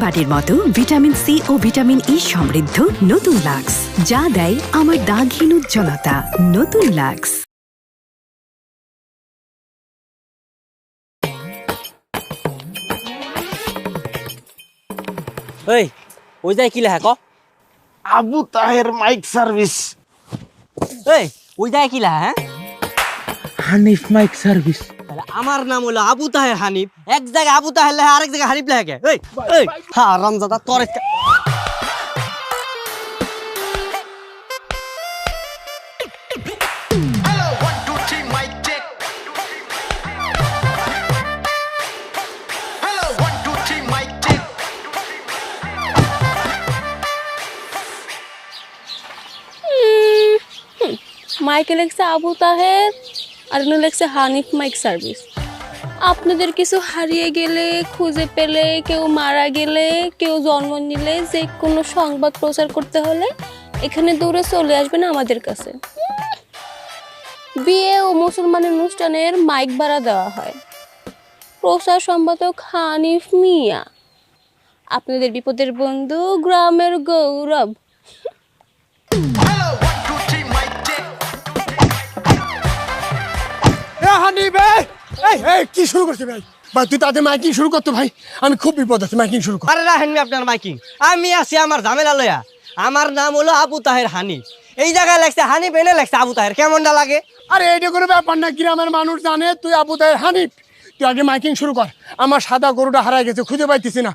প্রতিবারের মতো vitamin C ও vitamin E সমৃদ্ধ নতুন লাক্স, যা দেয় আমার দাগহীন উজ্জ্বলতা। নতুন লাক্স। এই ওই যায় কি লেখা ক? Abu Taher mike service. এই ওই যায় কি লেখা? হ্যাঁ, হানিফ মাইক সার্ভিস। তাহলে আমার নাম হলো আবু তাহের হানিফ, এক জায়গায় আবু তাহের লেখা আরেক জায়গায় হানিফ লেখা কে? এই এই হ্যাঁ রামজাদা তোর মাইকে লেখছে আবু তাহের আর লেখছে হানিফ মাইক সার্ভিস। আপনাদের কিছু হারিয়ে গেলে, খুঁজে পেলে, কেউ মারা গেলে, কেউ জন্ম নিলে, যে কোনো সংবাদ প্রচার করতে হলে এখানে দৌড়ে চলে আসবেন আমাদের কাছে। বিয়ে ও মুসলমানের অনুষ্ঠানের মাইক ভাড়া দেওয়া হয়। প্রচার সম্পাদক হানিফ মিয়া, আপনাদের বিপদের বন্ধু, গ্রামের গৌরব। কি শুরু করছে ভাই? ভাই তুই তাদের মাইকিং শুরু করতো ভাই, আমি খুব বিপদ আছে, মাইকিং শুরু কর। আরে রাখেন আপনার মাইকিং, আমি আছি আমার ঝামেলা লয়া। আমার নাম হলো আবু তাহের হানিফ, এই জায়গায় লেখছে হানিফ, এনে লেখছে আবু তাহের, কেমনটা লাগে? আরে এটা কোনো ব্যাপার না, গ্রামের মানুষ জানে তুই আবু তাহের হানিফ। তুই আগে মাইকিং শুরু কর, আমার সাদা গরুটা হারাই গেছে, খুঁজে পাইতেছি না।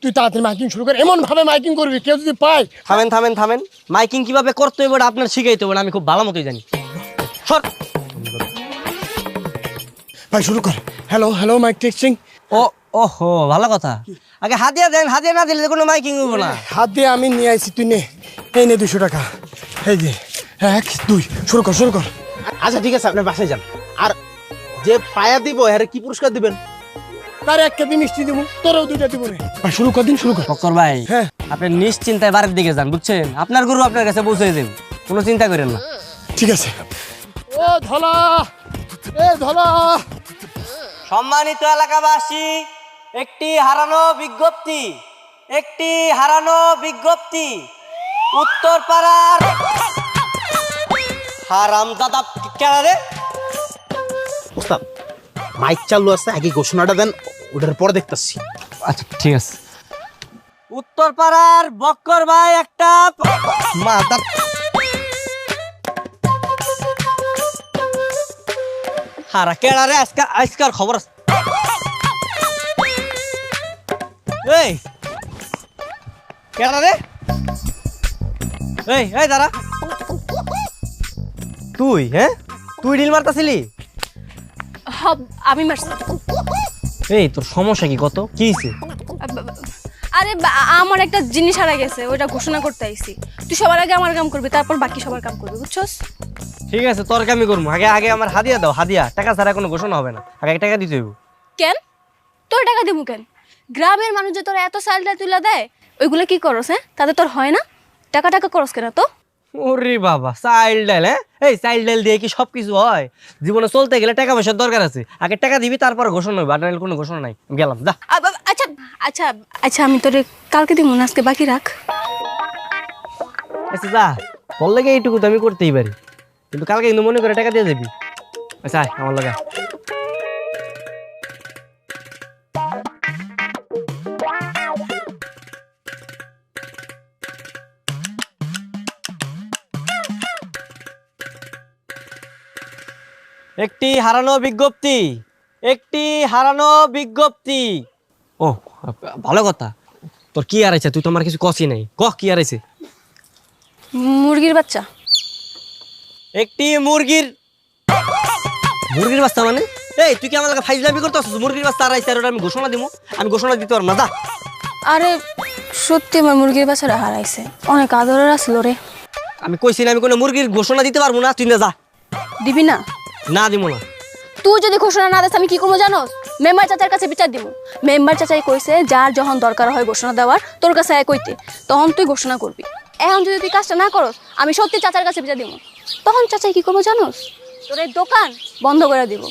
তুই তাড়াতাড়ি মাইকিং শুরু কর, এমন ভাবে মাইকিং করবি কেউ যদি পায়। থামেন থামেন থামেন, মাইকিং কিভাবে করতে হবে ওটা আপনার শিখাইতে হবে, আমি খুব ভালো মতোই জানি। সর ভাই শুরু কর। Hello hello, mike testing. ও ওহো, ভালো কথা। আগে হাতিয়া দেন, হাতিয়া না দিলে কোনো মাইকিং হইব না। হাত দিয়ে আমি নিয়ে আইছি, তুই নে। এই নে 200 টাকা। এই যে 1 2 শুরু কর শুরু কর। আচ্ছা ঠিক আছে, আপনি বাসায় যান। আর যে পায়া দিব এর কি পুরস্কার দিবেন? তার 1 কেজি মিষ্টি দিব, তোরও 2টা দিব রে। ভাই শুরু কর, দিন শুরু কর। ফকর ভাই, হ্যাঁ আপনি নিশ্চিন্তায় বাড়ির দিকে যান, বুঝছেন? আপনার গরু আপনার কাছে পৌঁছে যাবে, কোনো চিন্তা করেন না। ঠিক আছে। ও ধলা, এ ধলা। সম্মানিত এলাকাবাসী, একটি হারানো বিজ্ঞপ্তি, একটি হারানো বিজ্ঞপ্তি। উত্তরপাড়ার হারামজাদা কেন রে? ওস্তাদ মাইক চালু আছে, আগে ঘোষণাটা দেন, ওটার পরে দেখতেছি। আচ্ছা ঠিক আছে। উত্তরপাড়ার বক্কর ভাই একটা মাথা হারা কেডা রে? আজকার খবর আছে। এই কেডা রে? এই এই দাঁড়া, তুই? হ্যাঁ তুই ঢিল মারতাছিলি? আমি মারছি। এই তোর সমস্যা কি? কত কি হইছে? আরে আমার একটা জিনিস হারা গেছে, ওইটা ঘোষণা করতে আইছি। তুই সবার আগে আমার কাম করবি, তারপর বাকি সবার কাম করবি, বুঝছস? ঠিক আছে, তোর কামই করবো। আগে আগে আমার হাদিয়া দাও, হাদিয়া। টাকা ছাড়া কোনো ঘোষণা হবে না, আগে টাকা দিতে হইব। কেন তোর টাকা দিব কেন? গ্রামের মানুষ যে তোর এত সাইলটা তুলে দেয়, ওইগুলো কি করস? হ্যাঁ, তাতে তোর হয় না? টাকা টাকা করস কেন তো? ওরে বাবা, চাইল্ড ডাইল। হ্যাঁ, এই চাইল্ড ডাইল দিয়ে কি সব কিছু হয়? জীবনে চলতে গেলে টাকা পয়সার দরকার আছে, আগে টাকা দিবি তারপর ঘোষণা হবে। আর নাহলে কোনো ঘোষণা নাই। আমি গেলাম, যা। আচ্ছা আচ্ছা আচ্ছা, আমি তোরে কালকে দিব না, আজকে বাকি রাখ। আচ্ছা যা, তোর লাগে এইটুকু তো আমি করতেই পারি, কিন্তু কালকে কিন্তু মনে করে টাকা দিয়ে যাবি। আচ্ছা আয় আমার লাগে। একটি হারানো বিজ্ঞপ্তি, একটি হারানো বিজ্ঞপ্তি। ও ভালো কথা। তোর কি হারাইছে? তুই তো আমার কিছু কষি নাই, কহ কি হারাইছে? মুরগির বাচ্চা। একটি মুরগির মুরগির বাচ্চা মানে? এই তুই কি আমার লাগে ফাইজলামি করতেছিস? মুরগির বাচ্চা হারাইছে আর ওটা আমি ঘোষণা দিব? আমি ঘোষণা দিতে পারবো না, যা। আরে সত্যি আমার মুরগির বাচ্চাটা হারাইছে, অনেক আদরের আসলো রে। আমি কইছি না আমি কোনো মুরগির ঘোষণা দিতে পারবো না, তুই না যা। দিবি না? না দিব না। তুই যদি ঘোষণা না দিস আমি কি করবো জানোস? মেম্বার চাচার কাছে বিচার দিব। মেম্বার চাচাই কইছে যার যখন দরকার হয় ঘোষণা দেওয়ার, তোর কাছে আয় কইতে, তখন তুই ঘোষণা করবি। এখন যদি তুই কাজটা না করস, আমি সত্যি চাচার কাছে বিচার দিব। তখন চাচাই কি করবো জানোস? তোর এই দোকান বন্ধ করে দিব।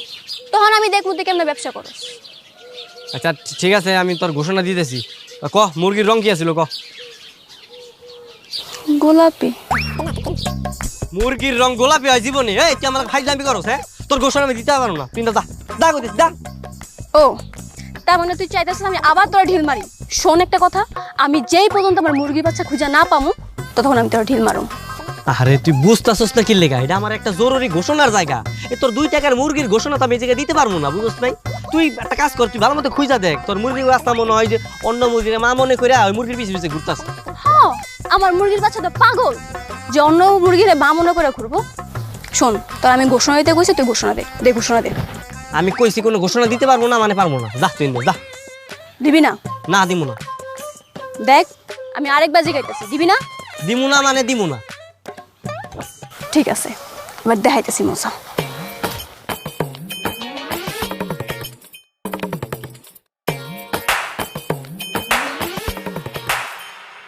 তখন আমি দেখবো তুই কেমন ব্যবসা করস। আচ্ছা ঠিক আছে, আমি তোর ঘোষণা দিতেছি, ক মুরগির রং কি আছিল ক? গোলাপি। মুরগির রং গোলাপি হয় জীবনে? এই তুই আমার ফাইজলামি করস? হ্যাঁ, তোর ঘোষণা আমি দিতে পারবো না, তুই না যা, যা কইছিস যা। ও তার মানে তুই চাইতেছিস আমি আবার তোরা ঢিল মারি? শোন একটা কথা, আমি যেই পর্যন্ত আমার মুরগির বাচ্চা খুঁজে না পামু ততক্ষণ আমি তোরা ঢিল মারুম। আরে তুই বুঝতেছস না কি লেগা? এটা আমার একটা জরুরি ঘোষণার জায়গা। এ তোর 2 টাকার মুরগির ঘোষণা তো আমি এই জায়গায় দিতে পারবো না, বুঝছ নাই? তুই একটা কাজ কর, তুই ভালো মতো খুঁজা দেখ, তোর মুরগির বাচ্চা মনে হয় যে অন্য মুরগির মা মনে করে ওই মুরগির পিছে পিছে ঘুরতাস। হ্যাঁ, আমার মুরগির বাচ্চা তো পাগল যে অন্য মুরগিরে মা মনে করে ঘুরবো। শোন, তোর আমি ঘোষণা দিতে কইছি, তুই ঘোষণা দে, দে ঘোষণা দে। আমি কইছি কোনো ঘোষণা দিতে পারবো না মানে পারবো না, যা তুই যা। দিবি না? না দিমু না। দেখ আমি আরেকবার জিগাইতেছি, দিবি না? দিমু না মানে দিমু না। ঠিক আছে, এবার দেখাইতেছি মজা।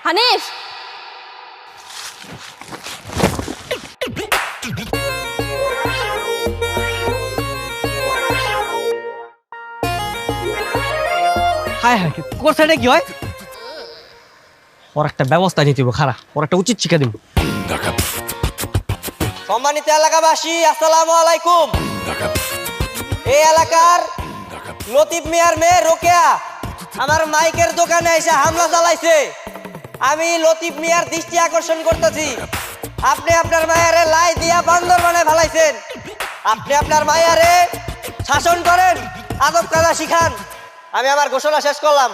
হানিফ, হায় হায়, তোর সাইডে কি হয়? ওর একটা ব্যবস্থা নিতে হবে, খারাপ ওর একটা উচিত শিক্ষা দিব। সম্মানিত এলাকাবাসী, আসসালামু আলাইকুম। এই এলাকার লতিফ মিয়ার মেয়ে রোকেয়া আমার মাইকের দোকানে এসে হামলা চালাইছে। আমি লতিফ মিয়ার দৃষ্টি আকর্ষণ করতেছি, আপনি আপনার মায়ারে লাই দিয়া বান্দর বানায় ফেলাইছেন। আপনি আপনার মায়ারে শাসন করেন, আদব কায়দা শিখান। আমি আমার ঘোষণা শেষ করলাম।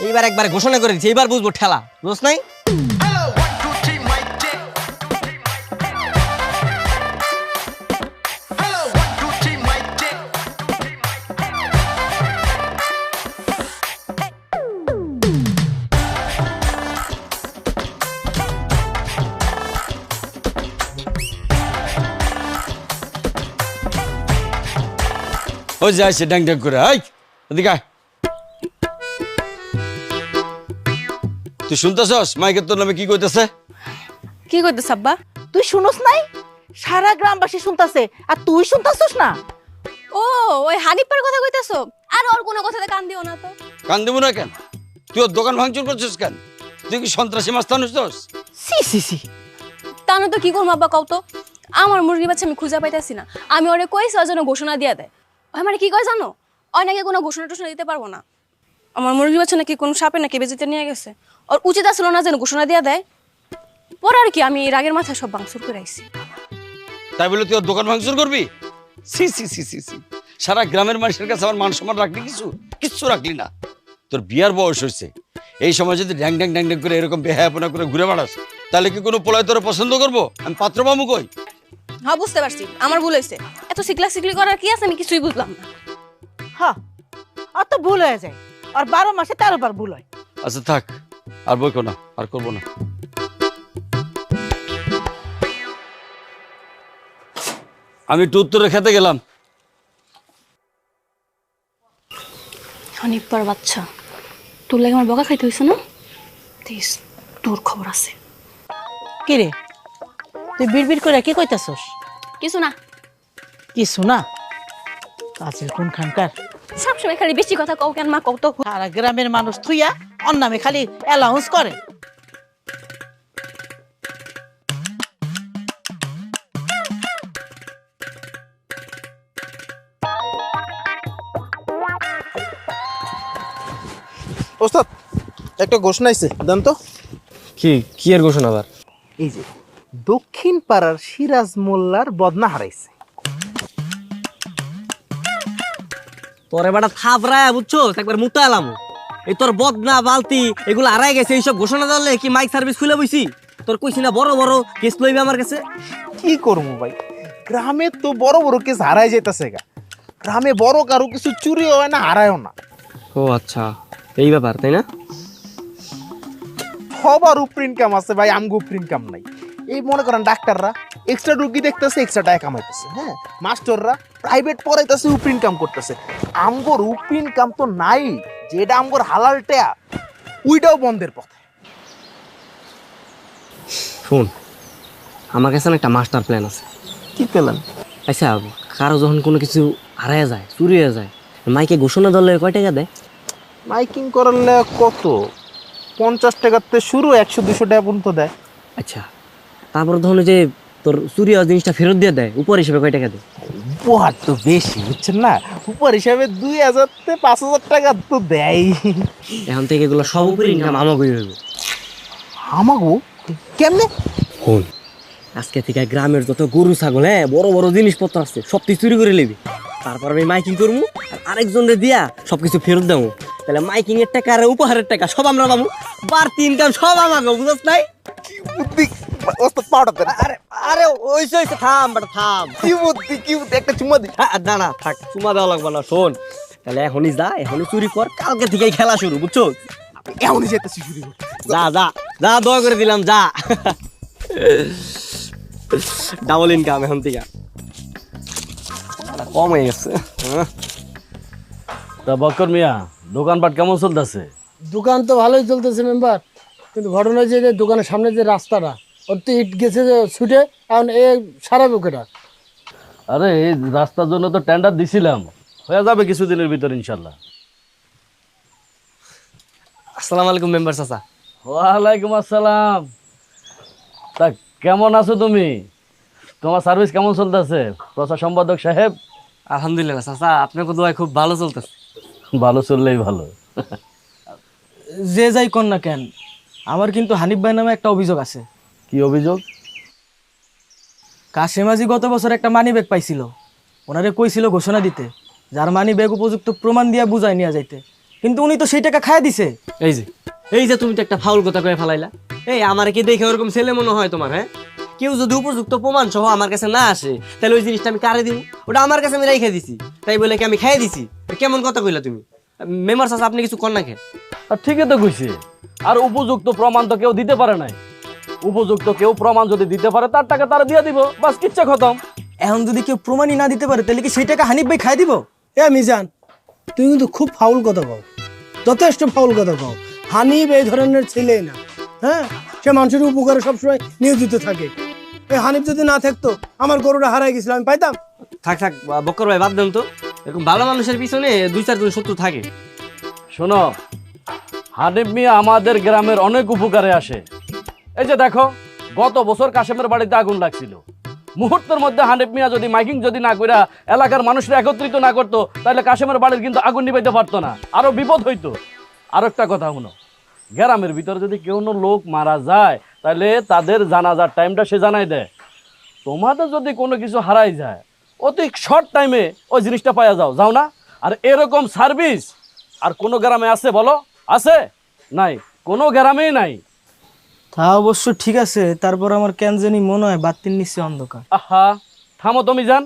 এইবার একবার ঘোষণা করে দিচ্ছি, এইবার বুঝবো ঠেলা, বুঝছ নাই? ও যাইছে ড্যাং ড্যাং করে, আই এদিকে আয়। তুই শুনতেছস মাইকের তোর নামে কি কইতেছে? কি কইতেছ আব্বা? তুই শুনস নাই? সারা গ্রামবাসী শুনতাছে আর তুই শুনতাছস না? ও ওই হানিফের কথা কইতেছো? আর ওর কোনো কথাতে কান দিও না তো। কান দেবো না কেন? তুই ওর দোকান ভাঙচুর করছিস কেন? তুই কি সন্ত্রাসী মাস্তান হইছস? সি সি সি, তা না তো কি করবো আব্বা কও তো? আমার মুরগি বাচ্চা আমি খুঁজে পাইতেছি না। আমি ওরে কইছি ওর জন্য ঘোষণা দিয়া দেয়। ওই মানে কি কয় জানো? ওই নাকি কোনো ঘোষণা টোষণা দিতে পারবো না। আমার মুরগি বাচ্চা নাকি কোনো সাপে নাকি বেজিতে নিয়ে গেছে। ওর উচিত আসলো না যেন ঘোষণা দিয়া দেয়। পরে আর কি আমি রাগের মাথায় সব ভাঙচুর করে আইছি। তাই বলে তুই ওর দোকান ভাঙচুর করবি? সি সি সি সি সি, সারা গ্রামের মানুষের কাছে আমার মান সম্মান রাখলি? কিচ্ছু রাখলি না। তোর বিয়ার বয়স হয়েছে, এই সময় যদি ড্যাং ড্যাং ড্যাং ড্যাং করে এরকম বেহায়াপনা করে ঘুরে বেড়াস তাহলে কি কোনো পোলায় তোর পছন্দ করবো? আমি পাত্র পাবো কই? হ্যাঁ বুঝতে পারছি, আমার ভুল হয়েছে। এত সিকলা সিকলি করার কি আছে আমি কিছুই বুঝলাম না। হ্যাঁ অত ভুল হয়ে যায়, আর 12 মাসে 13 বার ভুল হয়। আচ্ছা থাক, আর বইকো না, আর করবো না। আমি একটু উত্তরে খেতে গেলাম। হানিফার বাচ্চা, তোর লাগে আমার বকা খাইতে হয়েছে না? দিস তোর খবর আছে। কি রে, তুই বিড়বিড় করে কি কইতাছস? কিছু না। কিছু না? কাজের কোনখানকার? সবসময় খালি বেশি কথা কও কেন মা, কও তো। সারা গ্রামের মানুষ থুইয়া ওর নামে খালি অ্যালাউন্স করে। ওস্তাদ একটা ঘোষণা আইছে, দেন তো। কি কি এর ঘোষণা আবার? এই যে দক্ষিণ পাড়ার সিরাজ মোল্লার বদনা হারাইছে। তোরে বেটা থাপড়ায় বুঝছো, একবার মুতা এলাম। এই তোর বদনা বালতি এগুলো হারাই গেছে, এইসব ঘোষণা দিলে কি মাইক সার্ভিস খুলে বইছি? তোর কইছি না বড় বড় কেস লইবে আমার কাছে? কি করবো ভাই, গ্রামে তো বড় বড় কেস হারাই যেতেছে গা। গ্রামে বড় কারো কিছু চুরি হয় না, হারায়ও না। ও আচ্ছা, এই ব্যাপার তাই না? সবার উপর ইনকাম আছে ভাই, আমগো উপর ইনকাম নাই। এই মনে করেন ডাক্তাররা এক্সট্রা রুগী দেখতেছে, এক্সট্রা টাকা কামাইতেছে। হ্যাঁ, মাস্টাররা প্রাইভেট পড়াইতেছে, উপর ইনকাম করতেছে। আমগোর উপর ইনকাম তো নাই, যেটা আমগোর হালাল টেয়া ওইটাও বন্ধের পথে। শোন, আমার কাছে না একটা মাস্টার প্ল্যান আছে। কি পেলেন? আচ্ছা, কারো যখন কোনো কিছু হারায় যায়, চুরি হয়ে যায়, মাইকে ঘোষণা দলে কয় টাকা দেয়? মাইকিং করলে কত 50 টাকাতে শুরু, 100-200 টাকা পর্যন্ত দেয়। আচ্ছা, তারপর ধরুন যে তোর চুরি হওয়া জিনিসটা ফেরত দিয়ে দেয়, উপর হিসেবে কয় টাকা দেয়? উপহার তো বেশি বুঝছেন না, উপহার হিসাবে 2000-5000 টাকা তো দেয়। এখন থেকে এগুলো সব উপরে ইনকাম আমাকে হইব। আমাগো কেমনে? শোন, আজকে থেকে গ্রামের যত গরু ছাগল, হ্যাঁ বড় বড় জিনিসপত্র আছে, সব তুই চুরি করে নিবি। তারপর আমি মাইকিং করবো, আর আরেকজনরে দিয়া সবকিছু ফেরত দেবো। তাহলে মাইকিং এর টাকা আর উপহারের টাকা সব আমরা পাবো, বাড়তি ইনকাম সব আমাকে, বুঝছ নাই? বুদ্ধি ওস্তাদ পাউডার দেন। আরে আরে ওইসে থাম বেটা থাম। কি বুদ্ধি একটা চুমা দি। না না থাক, চুমা দেওয়া লাগবে না। শোন, তাহলে এখনই যা, এখনই চুরি কর, কালকে থেকেই খেলা শুরু, বুঝছো? এখনই যেতেছি শুরু করতে। যা যা যা, দোয়া করে দিলাম, যা। ডাবল ইনকাম এখন থেকে কম হয়ে গেছে। তা বক্কর মিয়া, দোকানপাট কেমন চলতেছে? দোকান তো ভালোই চলতেছে মেম্বার, কিন্তু ঘটনা হচ্ছে যে দোকানের সামনে যে রাস্তাটা, ওর তো ইট গেছে যে ছুটে, এখন এ সারা বুকেটা। আরে এই রাস্তার জন্য তো টেন্ডার দিছিলাম, হয়ে যাবে কিছুদিনের ভিতর ইনশাল্লাহ। আসসালামু আলাইকুম মেম্বার চাচা। ওয়ালাইকুম আসসালাম। তা কেমন আছো তুমি? তোমার সার্ভিস কেমন চলতেছে প্রচার সম্পাদক সাহেব? আলহামদুলিল্লাহ চাচা, আপনার দোয়া খুব ভালো চলতেছে। ভালো চললেই ভালো। যে যাই কর না কেন, আমার কিন্তু হানিফ ভাই নামে একটা অভিযোগ আছে। কি অভিযোগ? কাশেমাজি গত বছর একটা মানি ব্যাগ পাইছিল, ওনারে কইছিল ঘোষণা দিতে, যার মানি ব্যাগ উপযুক্ত প্রমাণ দিয়া বুঝাই নিয়ে যাইতে, কিন্তু উনি তো সেই টাকা খায় দিছে। এই যে তুমি তো একটা ফাউল কথা কয়ে ফেলাইলা। এই আমার কি দেখে ওরকম ছেলে মনে হয় তোমার? হ্যাঁ, কেউ যদি উপযুক্ত প্রমাণ সহ আমার কাছে না আসে, তাহলে ওই জিনিসটা আমি কারে দিব? ওটা আমার কাছে আমি রেখে দিছি, তাই বলে কি আমি খাইয়ে দিছি? কেমন কথা কইলা তুমি মেম্বার চাচা? আপনি কিছু কর না খেয়ে? আর ঠিকই তো কইছি, আর উপযুক্ত প্রমাণ তো কেউ দিতে পারে নাই। উপযুক্ত কেউ প্রমাণ যদি দিতে পারে, তার টাকা তারা দিয়ে দিব, বাস কিচ্ছা খতম। এখন যদি কেউ প্রমাণই না দিতে পারে, তাহলে কি সেই টাকা হানিফ ভাই খাই দিব? এ মিজান, তুই কিন্তু খুব ফাউল কথা কও, যথেষ্ট ফাউল কথা কও। হানিফ এই ধরনের ছেলেই না, হ্যাঁ, সে মানুষের উপকারে সবসময় নিয়োজিত থাকে। এই হানিফ যদি না থাকতো, আমার গরুটা হারাই গেছিল, আমি পাইতাম? থাক থাক বক্কর ভাই, বাদ দেন তো। এরকম ভালো মানুষের পিছনে 2-4 জন শত্রু থাকে। শোনো, হানিফ মিয়া আমাদের গ্রামের অনেক উপকারে আসে। এই যে দেখো, গত বছর কাশেমের বাড়িতে আগুন লাগছিল, মুহূর্তের মধ্যে হানিফ মিয়া যদি মাইকিং যদি না কইরা এলাকার মানুষরা একত্রিত না করতো, তাহলে কাশেমের বাড়ির কিন্তু আগুন নিবাইতে পারতো না, আরো বিপদ হইতো। আর একটা কথা শুনো, গ্রামের ভিতরে যদি কেউ লোক মারা যায়, তাহলে তাদের জানাজার টাইমটা সে জানাই দেয়। তোমাদের যদি কোনো কিছু হারাই যায়, অতি শর্ট টাইমে ওই জিনিসটা পাওয়া যাও না? আর এরকম সার্ভিস আর কোনো গ্রামে আছে বলো? আছে? নাই, কোনো গ্রামেই নাই। তা অবশ্য ঠিক আছে, তারপর আমার কেন জানি মনে হয় বাতির নিচে অন্ধকার। আহা, থামো তুমি যান।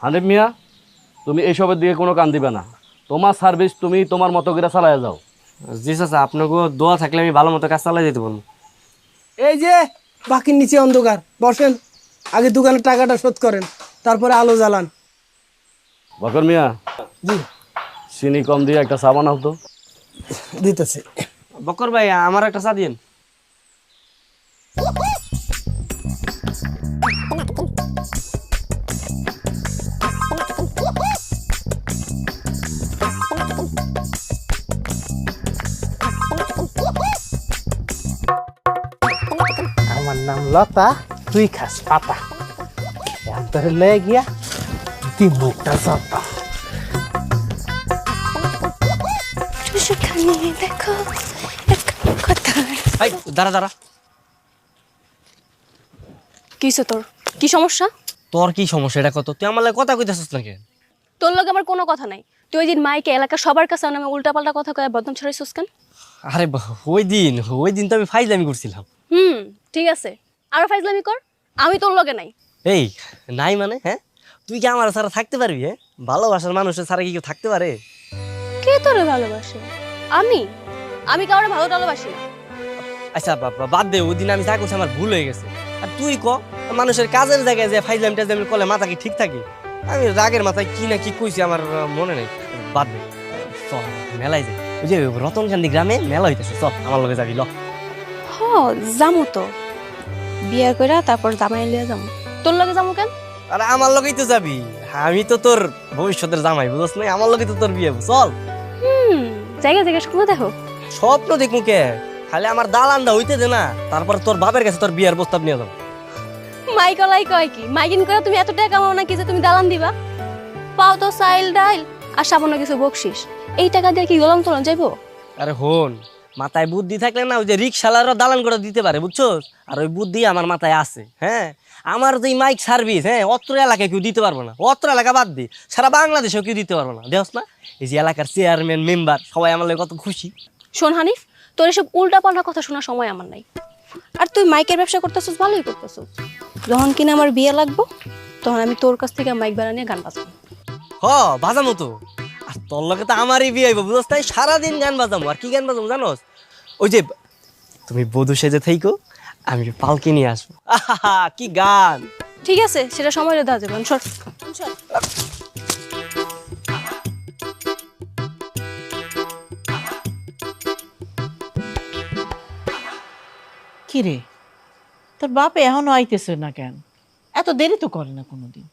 হানিফ মিয়া, তুমি এইসবের দিকে কোনো কান দিবে না, তোমার সার্ভিস তুমি তোমার মতো করে চালাইয়া যাও। জি চাচা, আপনাকে দোয়া থাকলে আমি ভালো মতো কাজ চালাই যেতে পারবো। এই যে বাকির নিচে অন্ধকার, বসেন, আগে দোকানের টাকাটা শোধ করেন, তারপরে আলো জ্বালান। বকর মিয়া, জি চিনি কম দিয়ে একটা চা বানাও তো। দিতেছে। বক্কর ভাই, আমার একটা চা দিন। আমার নাম লতা, তুই খাস পাতা, ধরে লয়ে গিয়া তুই মুখটা যত। এই দাঁড়া দাঁড়া, কিসে তোর কি সমস্যা? তোর কি সমস্যা এটা কত? তুই আমার লাগে কথা কইতাছিস নাকি? তোর লগে আমার কোনো কথা নাই। তুই ওই দিন মাইকে এলাকার সবার কাছে নামে উল্টাপাল্টা কথা কয়ে বদনাম ছড়াইছিস কেন? আরে ওই দিন তো আমি ফাইজলামি করছিলাম। ঠিক আছে, আরো ফাইজলামি কর, আমি তোর লগে নাই। এই নাই মানে? হ্যাঁ, তুই কি আমার ছাড়া থাকতে পারবি? হ্যাঁ, ভালোবাসার মানুষের ছাড়া কি কেউ থাকতে পারে? কে তোরে ভালোবাসে? আমি আমি কাউরে ভালো ভালোবাসি না। আচ্ছা বাদ দে, ওই দিন আমি যা করছি আমার ভুল হয়ে গেছে। আর তুই ক, মানুষের কাজের জায়গায় যে ফাইজলাম টাইজলামি করলে মাথা কি ঠিক থাকে? আমি রাগের মাথায় কি না কি কইছি আমার মনে নেই, বাদ দে। চল মেলায় যাই, ওই যে রতনকান্দি গ্রামে মেলা হইতেছে, চল আমার লগে যাবি। হ যামু তো, বিয়ে কইরা তারপর জামাই লিয়া যামু। তোর লগে যামু কেন? আরে আমার লগেই তো যাবি, আমি তো তোর ভবিষ্যতের জামাই, বুঝছ না? আমার লগে তো তোর বিয়ে, চল। জায়গা জায়গা স্বপ্ন দেখো। স্বপ্ন দেখবো কে, খালি আমার দালানটা হইতে দে না, তারপর তোর বাপের কাছে তোর বিয়ার প্রস্তাব নিয়ে যাবো। মাইকলাই কয় কি, মাইকিন করে তুমি এত টাকা কামাও নাকি যে তুমি দালান দিবা? পাও তো সাইল ডাইল আর সামান্য কিছু বকশিস, এই টাকা দিয়ে কি গোলাম তোলন যাইবো? আরে হন, মাথায় বুদ্ধি থাকলে না ওই যে রিক্সালারও দালান করে দিতে পারে, বুঝছো? আর ওই বুদ্ধি আমার মাথায় আছে। হ্যাঁ, আমার যে মাইক সার্ভিস, হ্যাঁ, অত্র এলাকায় কেউ দিতে পারবো না। অত্র এলাকা বাদ দি, সারা বাংলাদেশেও কেউ দিতে পারবো না। দেখছ না এই যে এলাকার চেয়ারম্যান মেম্বার সবাই আমার লাগে কত খুশি। শোন হানিফ, তোর এসব উল্টা পাল্টা কথা শোনার সময় আমার নাই। আর তুই মাইকের ব্যবসা করতেছিস, ভালোই করতেছিস। যখন কিনা আমার বিয়ে লাগবো তখন আমি তোর কাছ থেকে মাইক বাড়া নিয়ে গান বাজাবো। হ, বাজামো তো। আর তোর লগে তো আমারই বিয়ে হইব, বুঝছ? তাই সারাদিন গান বাজামো। আর কি গান বাজামো জানোস? ওই যে তুমি বধূ সেজে থাইকো, আমি পালকি নিয়ে আসবো। আহা, কি গান! ঠিক আছে, সেটা সময় দেওয়া যাবে। সর সর। কি রে, তোর বাপ এখনো আইতেছে না কেন? এত দেরি তো করে না কোনোদিন।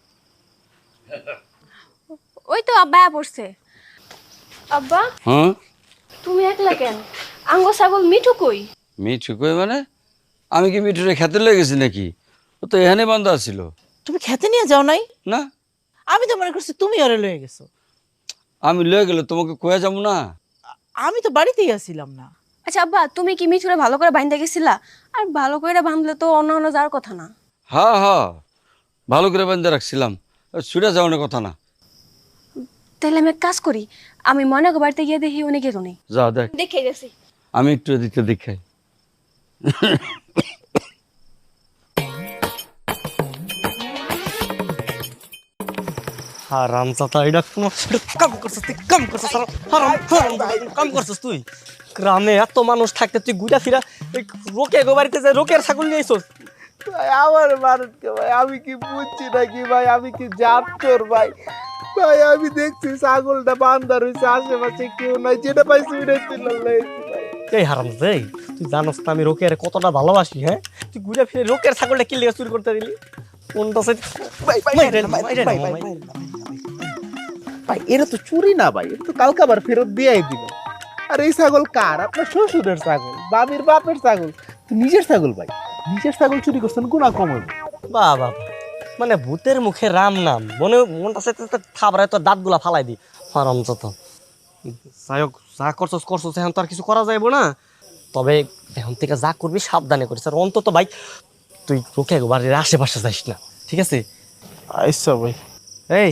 ওই তো আব্বা পড়ছে। আব্বা, হ্যাঁ, তুমি একলা কেন? আঙ্গ ছাগল মিঠু কই? মিঠু কই মানে? আমি কি মিঠুরে খেতে লয়ে গেছি নাকি? ও তো এখানে বন্ধ আছিল। তুমি খেতে নিয়ে যাও নাই? না, আমি তো মনে করছি তুমি ওরে লয়ে গেছো। আমি লয়ে গেলে তোমাকে কয়ে যাবো না? আমি তো বাড়িতেই আসছিলাম না। আচ্ছা আব্বা, তুমি কি মিঠুরে ভালো করে বাঁধতে গেছিলা? আর ভালো করে বাঁধলে তো অন্য অন্য যাওয়ার কথা না। হ্যাঁ হ্যাঁ, ভালো করে বান্ধে রাখছিলাম, ছুটে যাওয়ার কথা না। তাহলে আমি এক কাজ করি, আমি ময়নাকে বাড়িতে গিয়ে দেখি উনি গেল নেই। যা দেখ, দেখে গেছি। আমি একটু এদিকে দেখাই। হারামজাদা, এটা কোনো কাম করছিস তুই? কাম করছিস কাম করছিস তুই? গ্রামে এত মানুষ থাকতে তুই ঘুরা ফিরা রোকে গো বাড়িতে যায় রোকের ছাগল নিয়ে আইছস? ভাই আমার মানুষকে ভাই আমি কি বুঝছি নাকি ভাই? আমি কি জাত তোর ভাই? ভাই আমি দেখছি ছাগলটা বান্ধা রয়েছে, আশেপাশে কেউ নাই, যেটা পাইছি ওইটাই তুললাম ভাই। এই হারামজাদা, তুই জানোস না আমি রোকের কতটা ভালোবাসি? হ্যাঁ, তুই ঘুরা ফিরে রোকের ছাগলটা কি লেগে চুরি করতে দিলি? কোনটা ভাই এরা তো চুরি না ভাই, এটা তো কালকে আবার ফেরত দিয়ে দিল। আর এই ছাগল কার? আপনার শ্বশুরের ছাগল, বাবির বাপের ছাগল, তো নিজের ছাগল ভাই। নিজের ছাগল চুরি করছেন, গুণা কম হবে। বাবা, মানে ভূতের মুখে রাম নাম, মনটা চাইতে থাবড়ায় তোর দাঁতগুলা ফালাই দি। হারামজাদা, যাই হোক, যা করছস করছস, এখন তো আর কিছু করা যাইব না। তবে এখন থেকে যা করবি সাবধানে করিস। আর অন্তত ভাই তুই রোকে বাড়ির আশেপাশে যাইস না, ঠিক আছে? আচ্ছা ভাই। এই,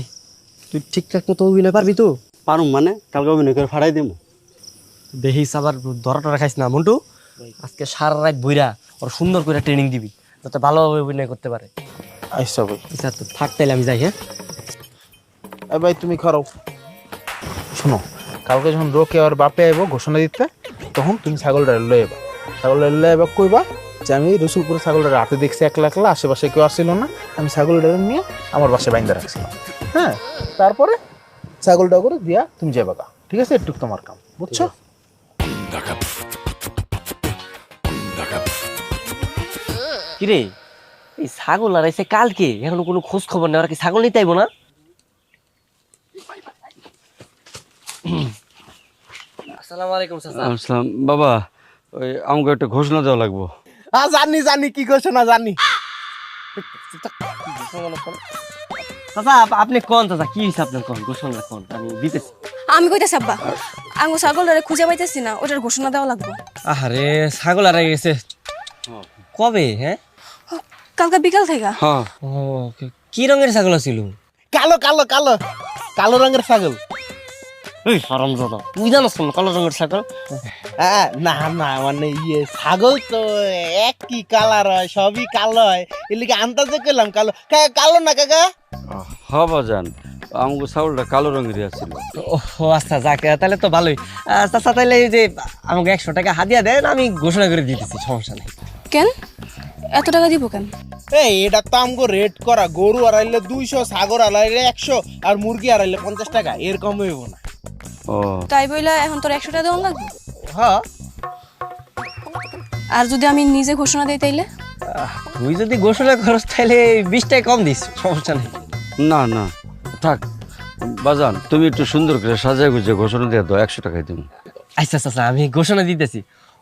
তুই ঠিকঠাক মতো অভিনয় পারবি তো? পারুম মানে, কালকে অভিনয় করে ফাড়াই দেবো। দেখিস আবার ধরা টরা খাইস না মন্টু। আজকে সারা রাত বইরা ওর সুন্দর করে ট্রেনিং দিবি, যাতে ভালোভাবে অভিনয় করতে পারে। আচ্ছা ভাই। আচ্ছা, তো থাক তাইলে আমি যাই। হ্যাঁ ভাই তুমি খারাপ শোনো, কালকে যখন রোকে আর বাপে আইব ঘোষণা দিতে, তখন তুমি ছাগলটা লয়ে যাবা। ছাগলটা লয়ে যাবা, কইবা যে আমি রসুলপুরে ছাগলটা রাতে দেখছি একলা একলা, আশেপাশে কেউ আসছিল না, আমি ছাগলটা নিয়ে আমার বাসায় বাইন্দা রাখছিলাম। হ্যাঁ, তারপরে ছাগলটা করে দিয়া তুমি যাবা গা, ঠিক আছে? একটু তোমার কাম, বুঝছো? কিরে, এই ছাগল আর এসে কালকে এখনো কোনো খোঁজ খবর নেই, আর কি ছাগল নিতে আইবো না? আসসালামু আলাইকুম চাচা। আসসালাম। বাবা, ওই আমাকে একটা ঘোষণা দেওয়া লাগবো। জানি জানি কি ঘোষণা জানি। চাচা আপনি কোন চাচা, কি হয়েছে আপনার? কোন ঘোষণা কোন, আমি দিতেছি। আমি কইতেছি আব্বা, আঙ্গ ছাগলটারে খুঁজে পাইতেছি না, ওটার ঘোষণা দেওয়া লাগবে। আরে ছাগল আর গেছে কবে? হ্যাঁ, কালকে বিকাল থেকে। হ্যাঁ, ও কি রঙের ছাগল ছিল? কালো কালো কালো কালো রঙের ছাগল। এই হারামজাদা, তুই জানোস না কালো রঙের ছাগল? না না, মানে ছাগল তো একই কালার হয়, সবই কালো হয়, এলিকে আন্দাজে করলাম কালো। কালো না কাকা? হবা যান, আমাকে ছাগলটা কালো রঙেরই আছিল। ও আচ্ছা, যাকে তাহলে তো ভালোই। চাচা তাহলে এই যে আমাকে 100 টাকা হাদিয়া দেন, আমি ঘোষণা করে দিতেছি, সমস্যা নেই। কেন এত টাকা দিব কেন? এটা তো আমগো রেট করা, গরু আড়াইলে 200, ছাগল আড়াইলে 100, আর মুরগি আড়াইলে 50 টাকা, এর কম হইব না। ও তাই বইলা এখন তোর 100 টাকা দেওয়া লাগবে? হ্যাঁ। আর যদি আমি নিজে ঘোষণা দেই তাইলে? তুই যদি ঘোষণা করস তাহলে 20 টাকা কম দিস, সমস্যা নেই। না না, থাক বাজান, তুমি একটু সুন্দর করে সাজায় গুজে ঘোষণা দিয়ে দাও, 100 টাকায় তুমি। আচ্ছা আচ্ছা আমি ঘোষণা দিতেছি।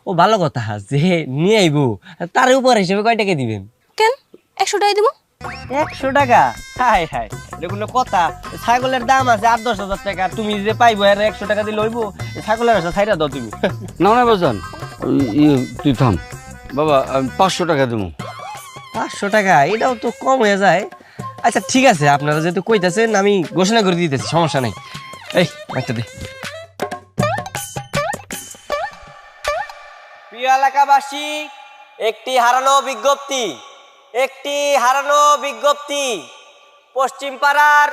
ও ভালো কথা যে নিয়ে আইবো, তার উপর হিসেবে কয় টাকা দিবেন? কেন 100 টাকা দিব? 100 টাকা? হাই হাই, এটা কোনো কথা? ছাগলের দাম আছে 8-10 হাজার টাকা, তুমি যে পাইবো আর 100 টাকা দিলে লইবো? ছাগলের আছে ছাইরা দাও তুমি। না না বাজান, তুই থাম বাবা, আমি 500 টাকা দেবো। 500 টাকা? এটাও তো কম হয়ে যায়। আচ্ছা ঠিক আছে, আপনারা যেহেতু কইতাছেন আমি ঘোষণা করে দিতেছি, সমস্যা নাই। এই একটা দে। প্রিয় এলাকাবাসী, একটি হারানো বিজ্ঞপ্তি। পশ্চিম পাড়ার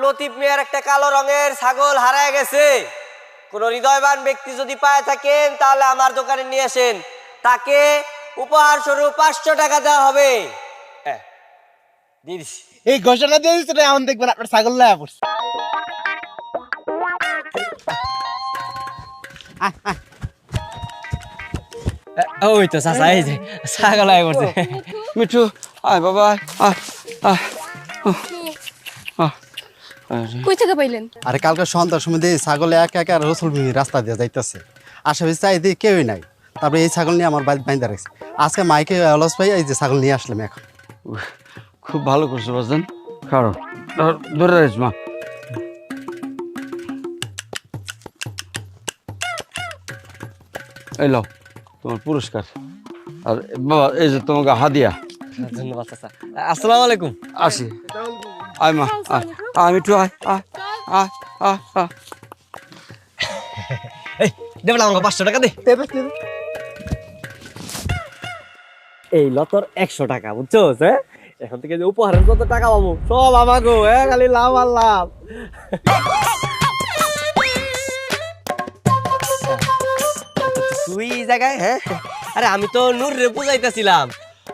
লতিফ মিয়ার একটা কালো রঙের ছাগল হারায় গেছে। কোনো হৃদয়বান ব্যক্তি যদি পায় থাকেন তাহলে আমার দোকানে নিয়ে আসেন, তাকে উপহার স্বরূপ 500 টাকা দেওয়া হবে। হ্যাঁ দিয়ে দিছি। এই ঘোষণা দিয়ে দিচ্ছে না, এখন দেখবেন আপনার ছাগল লায়া পড়ছে। ওই তো চাচা, এই যে ছাগল আয় করছে। মিঠু আয় বাবা, আয় আয় আয়। কই থেকে পাইলেন? আরে কালকে সন্ধ্যার সময় দিয়ে ছাগলে একা একা রসুলভূমি রাস্তা দিয়ে যাইতেছে, আশেপাশে চাই দিয়ে কেউই নাই। তারপরে এই ছাগল নিয়ে আমার বাড়িতে বাইন্দা রাখছে। আজকে মাইকে অলস পাই এই যে ছাগল নিয়ে আসলাম এখন। খুব ভালো করছো বাজান, কারণ ধরে রাখিস মা। এই লাও তোমার পুরস্কার, আর বাবা এই যে তোমাকে হাদিয়া। ধন্যবাদ চাচা। আসসালামু আলাইকুম। আসি, আয় মা আয়, আয় মিঠু আয় আয় আয় আয় আয়। এই দেবলা আমাকে 500 টাকা দে। এই লতর 100 টাকা, বুঝছো? হ্যাঁ, এখন থেকে যে উপহারের কত টাকা পাবো সব আমাগো, খালি লাভ আর লাভ। তুই এই জায়গায়? হ্যাঁ, আরে আমি তো নূর রে বুঝাইতেছিলাম,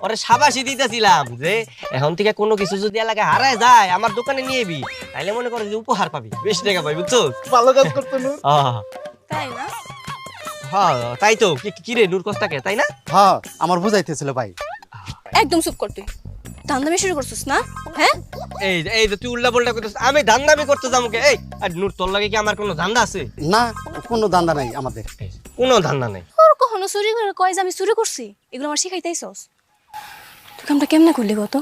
ওরে শাবাশি দিতেছিলাম যে এখন থেকে কোনো কিছু যদি এলাকায় হারায় যায় আমার দোকানে নিয়ে এবি, তাইলে মনে করে যে উপহার পাবি, বেশি টাকা পাবি, বুঝছো? ভালো কাজ করতো নূর। তাই না? হ্যাঁ তাই তো। কি রে নূর কস্তাকে, তাই না? হ্যাঁ আমার বুঝাইতেছিল ভাই। একদম চুপ কর তুই। ধান্দামি শুরু করছিস না? হ্যাঁ, এই যে তুই উল্টা পাল্টা করতেছিস, আমি ধান্দামি করতে যাবো কে? এই আর নূর, তোর লাগে কি আমার কোনো ধান্দা আছে? না, কোনো দান্দা নাই আমাদের। কোনো ধান্দা নেই। তোর কখনো চুরি করে কয় যে আমি চুরি করছি? এগুলো আমার শিখাইতেইছস? তুই কামটা কেমনে করলি গত?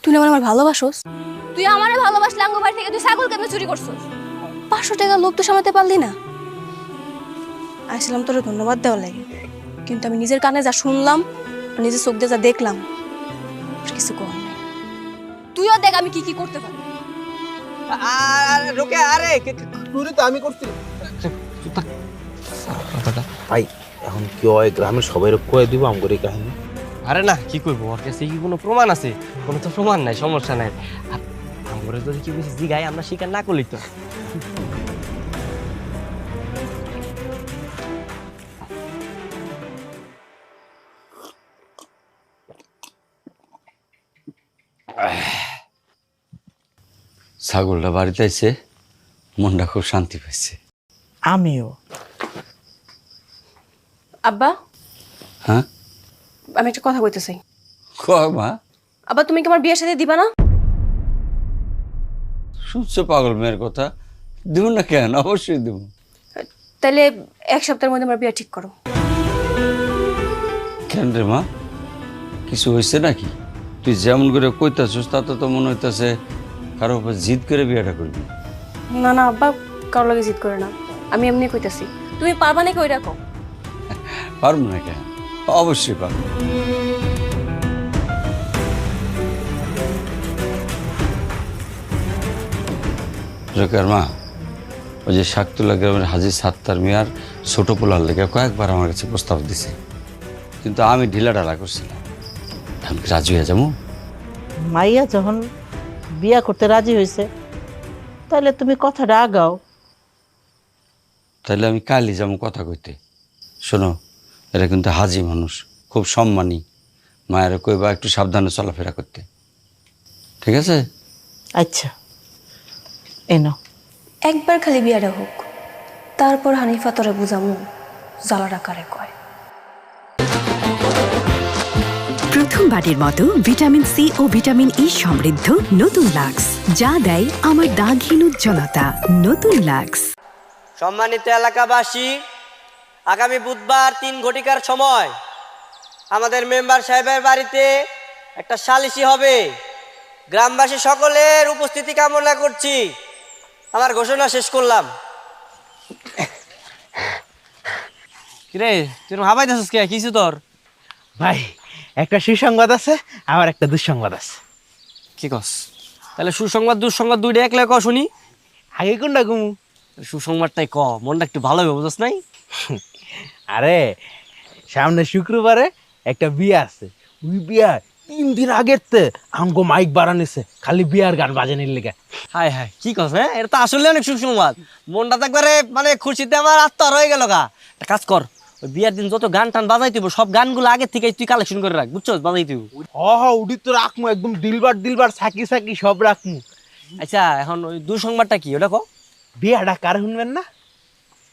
তুই না আমার ভালোবাসোস? তুই আমারে ভালোবাসলে আঙ্গ বাড়ি থেকে তুই ছাগল কেমনে চুরি করছস? 500 টাকা লোভ তো সামলাতে পারলি না। আসলাম তোর ধন্যবাদ দেওয়ার লাগে, কিন্তু আমি নিজের কানে যা শুনলাম, নিজের চোখ দিয়ে যা দেখলাম, কিছু কম নাই। তুইও দেখ আমি কি কি করতে পারি। রোকে, আরে চুরি তো আমি করছি ভাই। এখন কি হয়, গ্রামের সবাই কয়ে দিব আমগর এই কাহিনী? আরে না, কি করবো? ওর কাছে কি কোনো প্রমাণ আছে? কোনো তো প্রমাণ নাই, সমস্যা নাই। আমরা যদি কি বেশি জিগাই, আমরা স্বীকার না করলি তো। ছাগলটা বাড়িতে আইছে, মনটা খুব শান্তি পাইছে। আমিও। আব্বা, হ্যাঁ আমি একটা কথা কইতে চাই। কয় মা? আব্বা, তুমি কি আমার বিয়ের সাথে দিবা না? শুনছো পাগল মেয়ের কথা? দেব না কেন? অবশ্যই দেব। তাহলে 1 সপ্তাহের মধ্যে আমার বিয়ে ঠিক করো। কেন রে মা, কিছু হয়েছে নাকি? তুই যেমন করে কইতাছিস তাতে তো মনে হইতাছে কারো উপর জিদ করে বিয়েটা করবি। না না আব্বা, কারো লাগে জিদ করে না, আমি এমনি কইতাছি। তুমি পারবা নাকি ওই রাখো? পারবো না কেন? অবশ্যই পারবো। রোকেয়ার মা, ওই যে শাকতুলা গ্রামের হাজি সাত্তার মিয়ার ছোট পোলার লেগে কয়েকবার আমার কাছে প্রস্তাব দিছে, কিন্তু আমি ঢিলাঢালা করছিলাম। আমি রাজি হয়ে যাবো। মাইয়া যখন বিয়া করতে রাজি হয়েছে, তাহলে তুমি কথাটা আগাও। তাহলে আমি কালই যাবো কথা কইতে। শোনো, এরা কিন্তু হাজি মানুষ, খুব সম্মানী। মায়েরা কইবা একটু সাবধানে চলাফেরা করতে, ঠিক আছে? আচ্ছা, এনো। একবার খালি বিয়াটা হোক, তারপর হানিফা তোরে বুঝামু জ্বালাটা কারে কয়। প্রথমবারের মতো ভিটামিন সি ও ভিটামিন ই সমৃদ্ধ নতুন লাক্স, যা দেয় আমার দাগহীন উজ্জ্বলতা। নতুন লাক্স। সম্মানিত এলাকাবাসী, আগামী বুধবার 3 ঘটিকার সময় আমাদের মেম্বার সাহেবের বাড়িতে একটা সালিশি হবে। গ্রামবাসী সকলের উপস্থিতি কামনা করছি। আমার ঘোষণা শেষ করলাম। কিরে তুই হাবাই দাসস কে কিছু তোর? ভাই একটা সুসংবাদ আছে, আমার একটা দুঃসংবাদ আছে। কি কস? তাহলে সুসংবাদ দুঃসংবাদ দুইটা একলা ক শুনি। আগে কোনটা ঘুমু? সুসংবাদটাই ক, মনটা একটু ভালো হবে, বুঝছ নাই? আরে সামনে শুক্রবারে একটা বিয়ে আছে, ওই বিয়া 3 দিন আগের তে আমগো মাইক বাড়ানিছে খালি বিয়ার গান বাজানির লেগে। হায় হায় কি কস? হ্যাঁ এটা তো আসলে অনেক সুসংবাদ। মনটা তো একবারে মানে খুশিতে আমার আত্মা হয়ে গেল গা। একটা কাজ কর, ওই বিয়ার দিন যত গান টান বাজাই তুই সব গানগুলো আগে থেকে তুই কালেকশন করে রাখ, বুঝছস? বাজাই তুই। উডি তো রাখমু, একদম দিলবার সাকি সাকি সব রাখমু। আচ্ছা এখন ওই দুঃসংবাদটা কি ওটা ক? বিয়াটা কার শুনবেন না?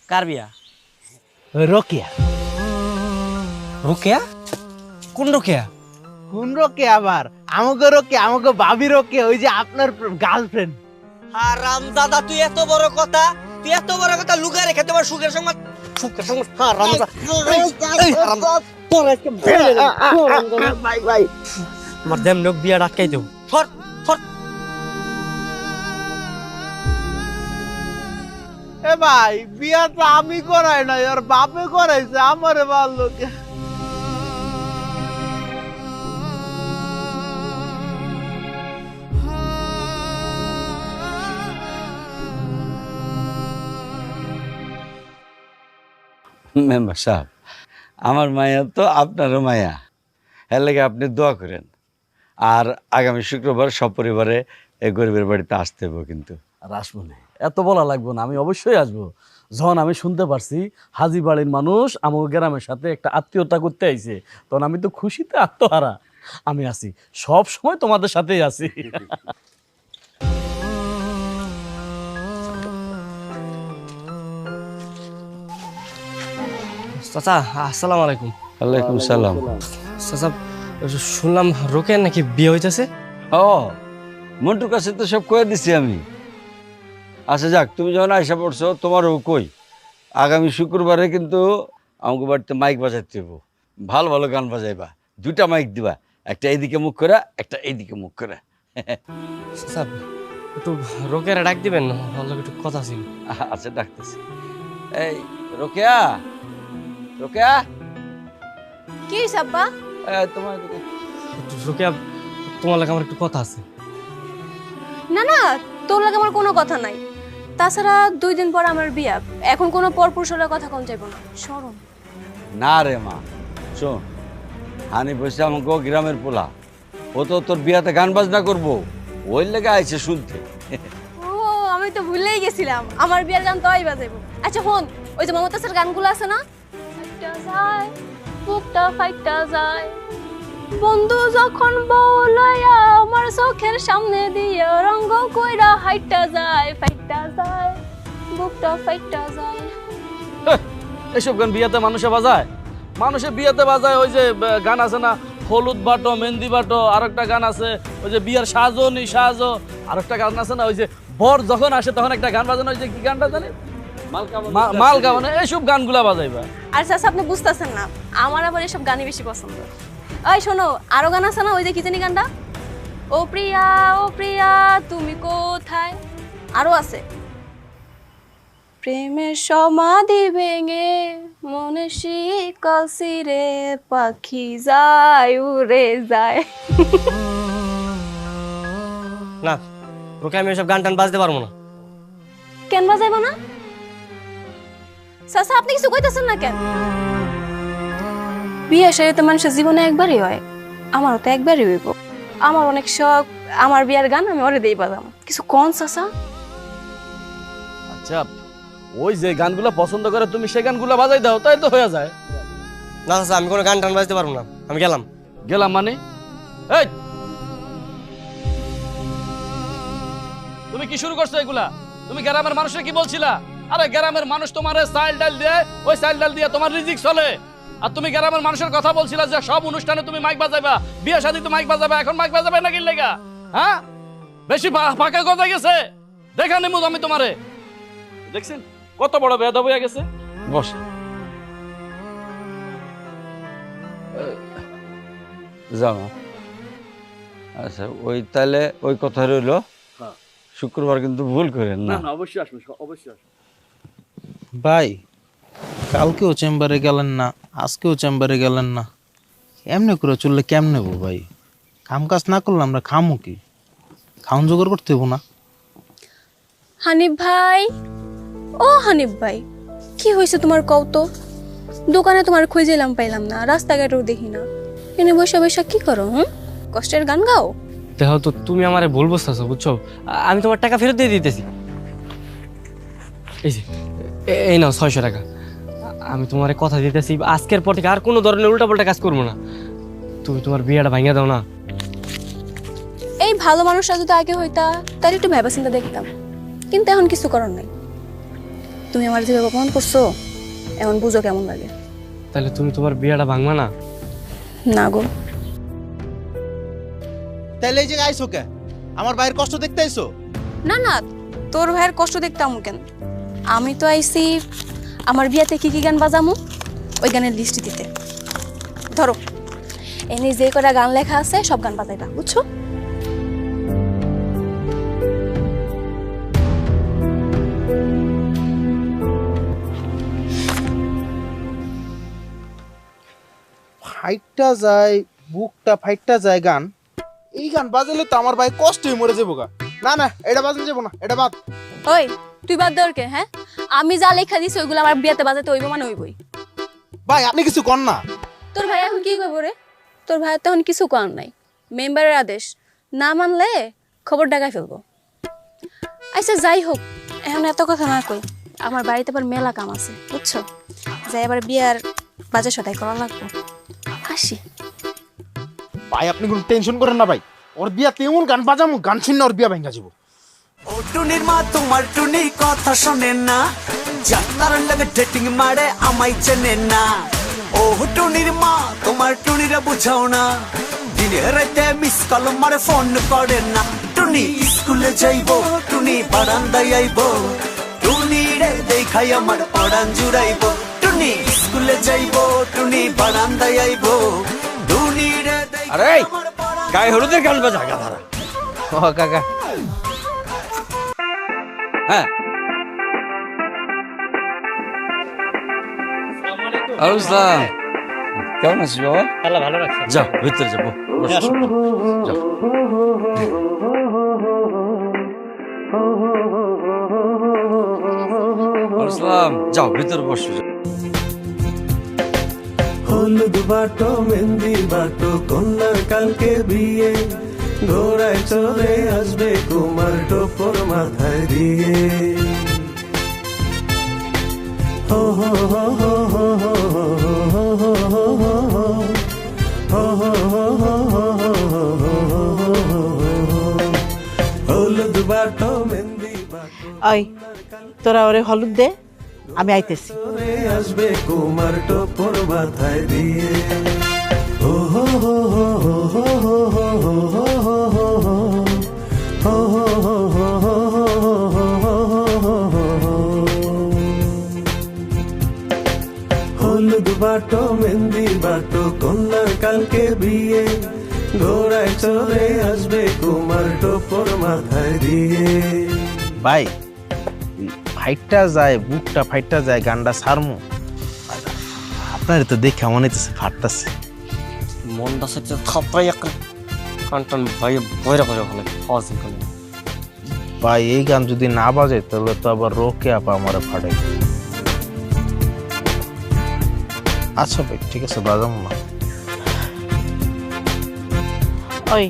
কার বিয়া? রোকেয়া। রোকেয়া? কোন রোকেয়া? কোন রোকে আবার? আমাকে রোকে, আমাকে ভাবি রোকে, ওই যে আপনার গার্লফ্রেন্ড। আর রামদাদা তুই এত বড় কথা লুকায় রেখে তোমার সুখের সংবাদ ভাই আমার দেম লোক বিয়া আটকাই দেব। এ ভাই বিয়া তো আমি করাই নাই, আর বাপে করাইছে আমারে ভাল লোকে। মেম্বার সাহেব, আমার মায়া তো আপনারও মায়া, এর লাগে আপনি দোয়া করেন। আর আগামী শুক্রবার সপরিবারে এই গরিবের বাড়িতে আসতে হবে কিন্তু। আর আসবো না, এত বলা লাগবো না, আমি অবশ্যই আসবো। যখন আমি শুনতে পারছি হাজি বাড়ির মানুষ আমার গ্রামের সাথে একটা আত্মীয়তা করতে আইছে, তখন আমি তো খুশিতে আত্মহারা। আমি আছি, সব সময় তোমাদের সাথেই আছি। চাচা আসসালামু আলাইকুম। ওয়ালাইকুম সালাম। চাচা শুনলাম রোকেয়ার নাকি বিয়ে হইতেছে? ও মন্টুর কাছে তো সব কয়ে দিছি আমি। আচ্ছা যাক, তুমি যখন আইসা পড়ছো তোমারও কই, আগামী শুক্রবারে কিন্তু আমাকে বাড়িতে মাইক বাজাইতে হইব। ভালো ভালো গান বাজাইবা, 2টা মাইক দিবা, একটা এইদিকে মুখ করে একটা এইদিকে মুখ করে। চাচা একটু রোকেয়ার ডাক দিবেন, একটু কথা ছিল। আচ্ছা ডাকতেছি। এই রোকেয়া, রোকেয়া কি সাব্বা? তোমার রোকেয়া তোমার লাগে আমার একটু কথা আছে। না না, তোর লাগে আমার কোনো কথা নাই। তাছাড়া 2 দিন পর আমার বিয়া, এখন কোনো পরপুরুষের কথা কম চাইব না, শরম। না রে মা, শোন, হানি বসে আমাকে গ্রামের পোলা, ও তো তোর বিয়াতে গান বাজনা করবো, ওই লেগে আইছে শুনতে। ও আমি তো ভুলেই গেছিলাম, আমার বিয়ার গান তো আই বাজাইবো। আচ্ছা ফোন, ওই যে মমতাজের গানগুলো আছে না, ফাইটা যায় বুকটা ফাইটা যায়, বন্ধু যখন বলয়া আমার চোখের সামনে দিয়ে রঙ্গ কইরা হাইটা যায়, ফাইটা যায় বুকটা ফাইটা যায়। এসব গান বিয়াতে মানুষে বাজায়? মানুষের বিয়াতে বাজায় ওই যে গান আছে না, হলুদ বাটো মেহেন্দি বাটো, আর একটা গান আছে ওই যে বিয়ার সাজো নি সাজো, আর একটা গান আছে না ওই যে বর যখন আসে তখন একটা গান বাজানো, ওই যে কি গানটা জানি, মালকা, মানে এইসব গানগুলা বাজাইবা। আর স্যার আপনি বুঝতেছেন না, আমার আবার এসব গানই বেশি পছন্দ। ওই শোনো, আরো গান আছে না, ওই যে কি জানি গানটা, ও প্রিয়া তুমি কোথায়, আরো আছে, প্রেমের সমাধি ভেঙে মনে শিকল ছিঁড়ে পাখি যায় উড়ে যায়। না রোকেয়া, আমি এসব গান টান বাজতে পারবো না। কেন বাজাইবো না? চাচা আপনি কিছু কইতেছেন না কেন? বিয়ে সেরে তো মানুষের জীবনে একবারই হয়, আমারও তো একবারই হইব। আমার অনেক শখ, আমার বিয়ার গান আমি ওরে দেই বাজাম। কিছু কোন চাচা? আচ্ছা ওই যে গানগুলা পছন্দ করে তুমি সেই গানগুলা বাজাই দাও, তাই তো হয়ে যায়। না চাচা, আমি কোনো গান টান বাজতে পারবো না, আমি গেলাম মানে এই তুমি কি শুরু করছো এগুলা? তুমি গ্রামের মানুষের কি বলছিলা? আরে গ্রামের মানুষ তোমার চাল ডাল দিয়ে, ওই চাল ডাল দিয়ে তোমার রিজিক চলে। আর তুমি গ্রামের মানুষের কথা বলছিলা যে সব অনুষ্ঠানে তুমি মাইক বাজাইবা, বিয়ে শাদী তো মাইক বাজাবা, এখন মাইক বাজাবে না কি লেগা? হ্যাঁ, বেশি ফাঁকা কথা গেছে, দেখা নেবো আমি তোমারে। দেখছেন কত বড় বেয়াদব হয়ে গেছে। বস। যাও। আচ্ছা, ওই তাহলে ওই কথা রইল, শুক্রবার কিন্তু ভুল করেন না। অবশ্যই আসবো, অবশ্যই আসবো। ভাই কালকেও চেম্বারে গেলেন না, আজকেও চেম্বারে গেলেন না, এমনি করে চললে কেমনে গো ভাই? কাম কাজ না করলে আমরা খামো কি? খাওন জোগাড় করতে হবো না? হানিফ ভাই, ও হানিফ ভাই, কি হয়েছে তোমার কও তো? দোকানে তোমার খুঁজেলাম, পাইলাম না, রাস্তাঘাটেও দেখি না, এনে বসে বসে কি করো? কষ্টের গান গাও? দেখো তো, তুমি আমারে ভুল বুঝতেছো, বুঝছো? আমি তোমার টাকা ফেরত দিয়ে দিতেছি। এই যে এই নাও 600 টাকা। আমি তোমারে কথা দিতেছি, আজকের পর থেকে আর কোনো ধরনের উল্টাপাল্টা কাজ করবো না। তুমি তোমার বিয়েটা ভাঙিয়ে দাও না। এই ভালো মানুষরা যদি আগে হইতা তাহলে একটু ভেবা চিন্তা দেখতাম, কিন্তু এখন কিছু করার নাই। তুমি আমার যেভাবে অপমান করছো, এখন বুঝো কেমন লাগে। তাহলে তুমি তোমার বিয়েটা ভাঙবা না? না গো। তাইলে এই জায়গায় আইসো কে? আমার ভাইয়ের কষ্ট দেখতে আইসো? না না, তোর ভাইয়ের কষ্ট দেখতাম কেন? আমি তো আইছি আমার বিয়াতে কি কি গান বাজামু ওই গানের লিস্ট দিতে। ধরো, এনে যে কটা গান লেখা আছে সব গান বাজাইবা, বুঝছো? ফাইটটা যায়, বুকটা ফাইটটা যায় গান, এই গান বাজালে তো আমার ভাই কষ্টই মরে যাবো গা। না না, এটা বাজানো যাবো না, এটা বাদ। ওই তুই বাদ দেওয়ার কে? হ্যাঁ, আমি যা লেখা দিছি ওইগুলো আমার বিয়াতে বাজাতে হইব, মানে হইবই। ভাই আপনি কিছু কর না। তোর ভাই এখন কি করবো রে? তোর ভাই তো এখন কিছু করার নাই, মেম্বারের আদেশ না মানলে খবর ডাকায় ফেলবো। আচ্ছা যাই হোক, এখন এত কথা না কই, আমার বাড়িতে আবার মেলা কাম আছে, বুঝছো? যাই আবার বিয়ার বাজার সদাই করা লাগবে, আসি। ভাই আপনি কোনো টেনশন করেন না ভাই, ওর বিয়া তেমন গান বাজামু, গান শুনলে ওর বিয়া ভেঙে যাবো। ও টুনির মা তোমার টুনি কথা শোনে না, যার লাগে ডেটিং মারে আমায় চেনে না। ও টুনির মা তোমার টুনিরে বুঝাও না, দিনে রাতে মিস কল মারে ফোন করে না। টুনি স্কুলে যাইবো, টুনি বারান্দায় আইবো, টুনি রে দেখাই আমার পড়ান জুড়াইবো। টুনি স্কুলে যাইবো, টুনি বারান্দায় আইবো, টুনি রে আরে গায়ে হলুদের গান বাজা গাধারা। ও কাকা, হ্যাঁ আসসালাম, কেমন আছিস বাবা? আল্লাহ ভালো রাখছে। যাও ভিতরে যাবো, যাও। আসসালাম, যাও ভিতরে বসো। হলুদ বাটো মেহেন্দি বাটো, কন্যার কালকে বিয়ে, ঘোড়ায় চলে আসবে কুমার টোপর মাথায় দিয়ে। হো হো হো হো হো হো হো হো হলুদ বাটো মেহেন্দি বাটো। ওই তোরা ওরে হলুদ দে, আমি আইতেছি। আসবে কুমার টোপর মাথায় দিয়ে। ও হো হো হো হো হো হো হো হো হো হলুদ বাটো মেহেন্দি বাটো, কন্যার কালকে বিয়ে, ঘোড়ায় চলে আসবে কুমার টোপর মাথায় দিয়ে। ভাই ফাইটটা যায়, বুকটা ফাইটটা যায়, গানটা সারমু। আপনার তো দেখে মনে হচ্ছে ফাটতেছে। মনটা সাথে থাপড়াই একটা কান্টান ভাই বইরা করে ফেলে ফাজিল করে। ভাই এই গান যদি না বাজে তাহলে তো আবার রোকে আপা আমার ফাটাই। আচ্ছা ভাই ঠিক আছে, বাজাবো না। ওই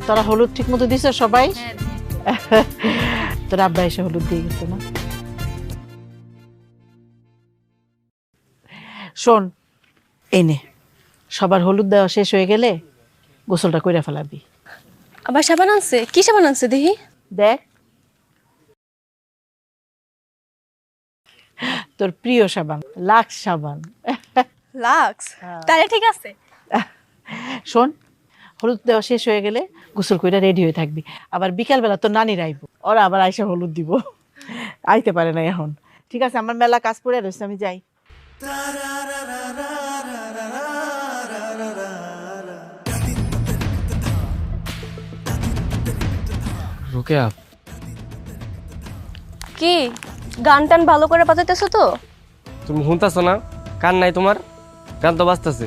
তোরা হলুদ ঠিক মতো দিছ সবাই? তোর আব্বা এসে হলুদ দিয়ে গেছে না? শোন, এনে সবার হলুদ দেওয়া শেষ হয়ে গেলে গোসলটা কইরা ফেলাবি। আবার সাবান আনছে? কি সাবান আনছে দেখি? দেখ, তোর প্রিয় সাবান, লাক্স সাবান। লাক্স তাহলে ঠিক আছে। শোন, হলুদ দেওয়া শেষ হয়ে গেলে গোসল কইরা রেডি হয়ে থাকবি। আবার বিকালবেলা তো নানির আইব, ওরা আবার আইসা হলুদ দিব, আইতে পারে না এখন। ঠিক আছে, আমার মেলা কাজ পড়ে রয়েছে, আমি যাই। রোকেয়া, কি গান টান ভালো করে বাজাইতেছো তো? তুমি শুনতাছো না? কান নাই তোমার? গান তো বাজতেছে।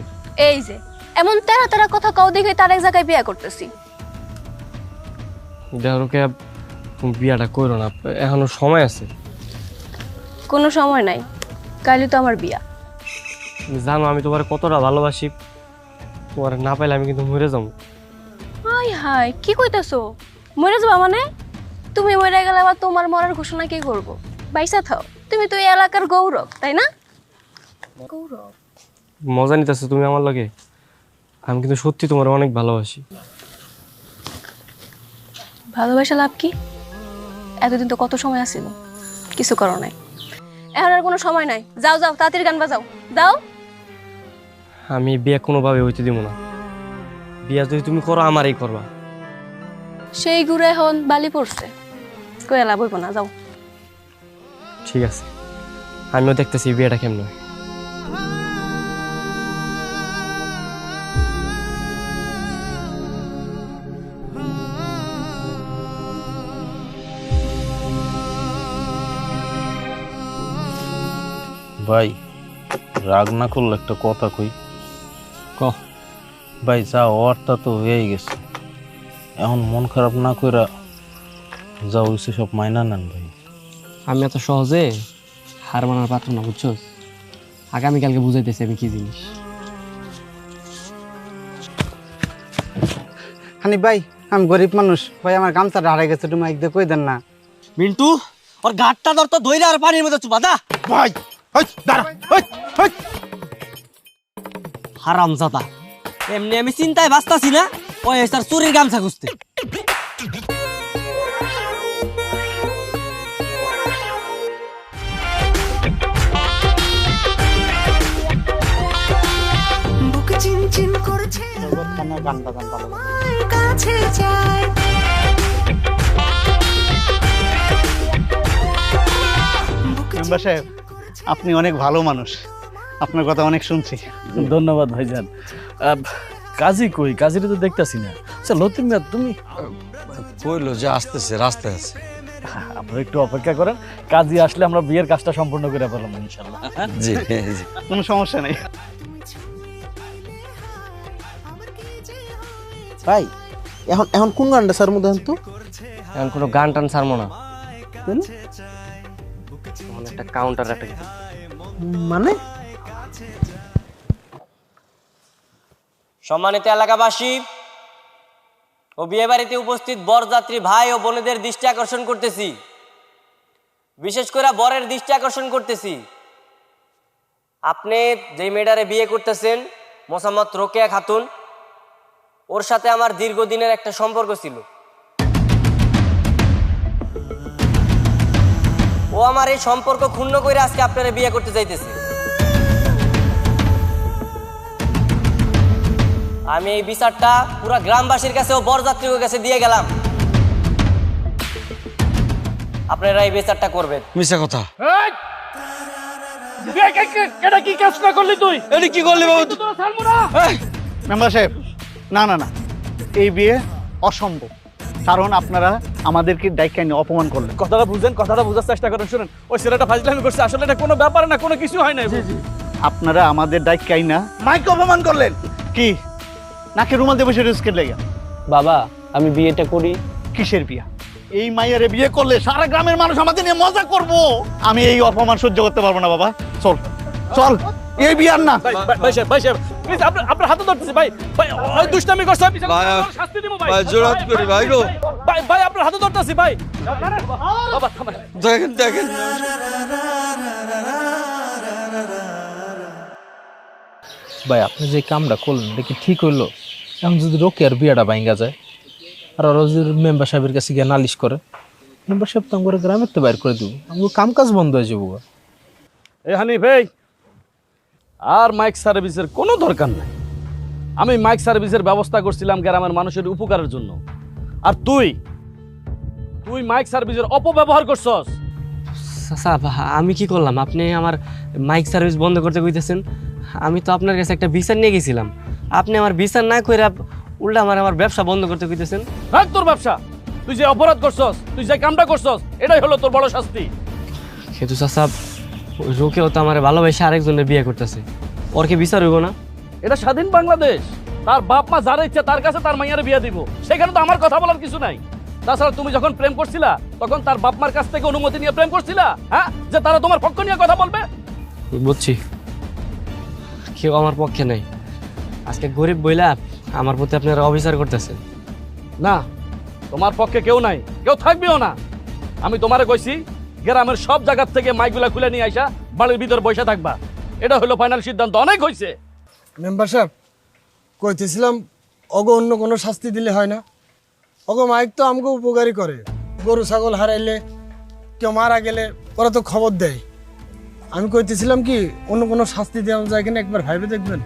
এই যে এমন তেরা তেরা কথা কও দেখে তার এক জায়গায় বিয়ে করতেছি। দেখো রোকেয়া, তুমি বিয়াটা করো না, এখনো সময় আছে। কোনো সময় নাই, কালই তো আমার বিয়া। তুমি জানো আমি তোমার কতটা ভালোবাসি, তোমার না পাইলে আমি কিন্তু মরে যাবো। হাই হাই, কি কইতেছো? মরে যাবা মানে? তুমি মরে গেলে আবার তোমার মরার ঘোষণা কি করব? বাইসা থাও, তুমি তো এই এলাকার গৌরব, তাই না? গৌরব মজা নিতেছো তুমি আমার লগে? আমি কিন্তু সত্যি তোমার অনেক ভালোবাসি। ভালোবাসা লাভ কি? এতদিন তো কত সময় আছিল, কিছু করো নাই। এখন আর কোনো সময় নাই, যাও যাও তাড়াতাড়ি গান বাজাও, দাও। আমি বিয়ে কোনোভাবে হইতে দিব না। বিয়া যদি তুমি করো আমারই করবা। সেই ঘুরে এখন বালি পড়ছে, কয়ে লাভ হইব না, যাও। ঠিক আছে, আমিও দেখতেছি বিয়েটা কেমন হয়। ভাই রাগ না করলে একটা কথা কই। ভাই যা ওরটা তো হয়ে গেছে, এখন মন খারাপ না কইরা যা হইছে সব মাইনা নেন ভাই। আমি এত সহজে হার মানার পাত্র না, বুঝছো? আগামীকালকে বুঝাইতেছি আমি কি জিনিস। হানি ভাই, আমি গরিব মানুষ ভাই, আমার গামছাটা হারাই গেছে, তুমি একদম কই দেন না। মিন্টু, ওর গাটটা ধর তো, ধইরা আর পানির মধ্যে চুপা দা। ভাই হারামজাদা, এমনি আমি চিন্তায় বাঁচতাছি না, ওই স্যার চুরির গামছা খুঁজতে। বুক চিনচিন করছে গান বাজান ভালো কাছে যায়। মেম্বার সাহেব, আপনি অনেক ভালো মানুষ, আপনার কথা অনেক শুনছি। ধন্যবাদ ভাইজান। কাজী কই? কাজীটা তো দেখতেছি না। আচ্ছা লতিফ মিয়া, তুমি কইলো যে আসতেছে, রাস্তায় আছে। আপনারা একটু অপেক্ষা করেন, কাজী আসলে আমরা বিয়ের কাজটা সম্পূর্ণ করে ফেললাম ইনশাল্লাহ। জি জি, কোনো সমস্যা নেই। ভাই এখন এখন কোন গানটা স্যার মধ্যে তো? এখন কোনো গান টান ছাড়বো না, একটা কাউন্টার একটা মানে সম্মানিত এলাকাবাসী ও বিয়ে বাড়িতে উপস্থিত বরযাত্রী ভাই ও বোনেদের দৃষ্টি আকর্ষণ করতেছি, বিশেষ করে বরের দৃষ্টি আকর্ষণ করতেছি। আপনি যেই মেয়েটারে বিয়ে করতেছেন মোসাম্মদ রোকেয়া খাতুন, ওর সাথে আমার দীর্ঘদিনের একটা সম্পর্ক ছিল। ও আমার এই সম্পর্ক ক্ষুণ্ণ করে আজকে আপনারা বিয়ে করতে চাইতেছে। আমি এই বিচারটা পুরো গ্রামবাসীর কাছে ও বরযাত্রীর কাছে দিয়ে গেলাম, আপনারা এই বিচারটা করবেন। মিছা কথা। এটা কি কাজ না করলি তুই? এটা কি করলি বাবু? মেম্বার সাহেব, না না না, এই বিয়ে অসম্ভব, কারণ আপনারা আমাদেরকে দায়িত্ব নিয়ে অপমান করলেন। কথাটা বুঝেন, কথাটা বোঝার চেষ্টা করেন। শুনেন, ওই ছেলেটা ফাজলামি করছে, আসলে এটা কোনো ব্যাপার না, কোনো কিছু হয় না। আপনারা আমাদের দায়িত্ব না মাইকে অপমান করলেন। কি নাকে রুমাল দিয়ে বসে রিস্কের লেগে? বাবা আমি বিয়েটা করি। কিসের বিয়া? এই মাইয়ারে বিয়ে করলে সারা গ্রামের মানুষ আমাদের নিয়ে মজা করবো। আমি এই অপমান সহ্য করতে পারবো না বাবা, চল চল, এই বিয়ার না। ভাই সাহেব, ভাই সাহেব প্লিজ, আপনার হাতে ধরতেছি ভাই। ভাই ওই দুষ্টামি করছে, আমি শাস্তি দেব ভাই। ভাই জোরাত করি ভাই গো। ভাই ভাই আপনার হাতে ধরতেছি ভাই। বাবা থামেন। দেখেন দেখেন, ভাই আপনি যে কামটা করলেন এটা কি ঠিক হইলো? এখন যদি রোকেয়ার বিয়েটা ভাঙ্গা যায় আর ওরা যদি মেম্বার সাহেবের কাছে গিয়ে নালিশ করে, মেম্বার সাহেব তো আমার গ্রামের তো বাইর করে দিব, আমার কাম কাজ বন্ধ হয়ে যাবো। এই হানিফ, এই আর মাইক সার্ভিসের কোনো দরকার নাই। আমি মাইক সার্ভিসের ব্যবস্থা করছিলাম গ্রামের মানুষের উপকারের জন্য, আর তুই মাইক সার্ভিসের অপব্যবহার করছস। চাচা আমি কি করলাম? আপনি আমার মাইক সার্ভিস বন্ধ করতে কইতেছেন? আমি তো আপনার কাছে একটা বিচার নিয়ে গেছিলাম, আপনি আমার বিচার না কইরা উল্টা আমার ব্যবসা বন্ধ করতে কইতেছেন। রাখ তোর ব্যবসা, তুই যে অপরাধ করছস, তুই যে কামটা করছস, এটাই হলো তোর বড় শাস্তি। কিন্তু চাচা ওই রোকেও তো আমার ভালোবাসে আরেকজনের বিয়ে করতেছে, ওর কি বিচার হইব না? এটা স্বাধীন বাংলাদেশ, তার বাপ মা যারা ইচ্ছা তার কাছে তার মাইয়ারে বিয়ে দিব, সেখানে তো আমার কথা বলার কিছু নাই। তাছাড়া তুমি যখন প্রেম করছিলা তখন তার বাপ মার কাছ থেকে অনুমতি নিয়ে প্রেম করছিলা, হ্যাঁ, যে তারা তোমার পক্ষ নিয়ে কথা বলবে? বুঝছি, কেউ আমার পক্ষে নেই। আজকে গরিব বইলা আমার প্রতি আপনারা অবিচার করতেছেন। না, তোমার পক্ষে কেউ নাই, কেউ থাকবেও না। আমি তোমারে কইছি গ্রামের সব জায়গা থেকে মাইকগুলা খুলে নিয়ে আইসা বাড়ির ভিতর বসে থাকবা, এটা হলো ফাইনাল সিদ্ধান্ত। অনেক হয়েছে। মেম্বার সাহেব কইতেছিলাম অগ অন্য কোনো শাস্তি দিলে হয় না? অগ মাইক তো আমাকে উপকারী করে, গরু ছাগল হারাইলে কেউ মারা গেলে ওরা তো খবর দেয়। আমি কইতেছিলাম কি অন্য কোনো শাস্তি দেওয়া যায় কিনা একবার ভাইবে দেখবেন।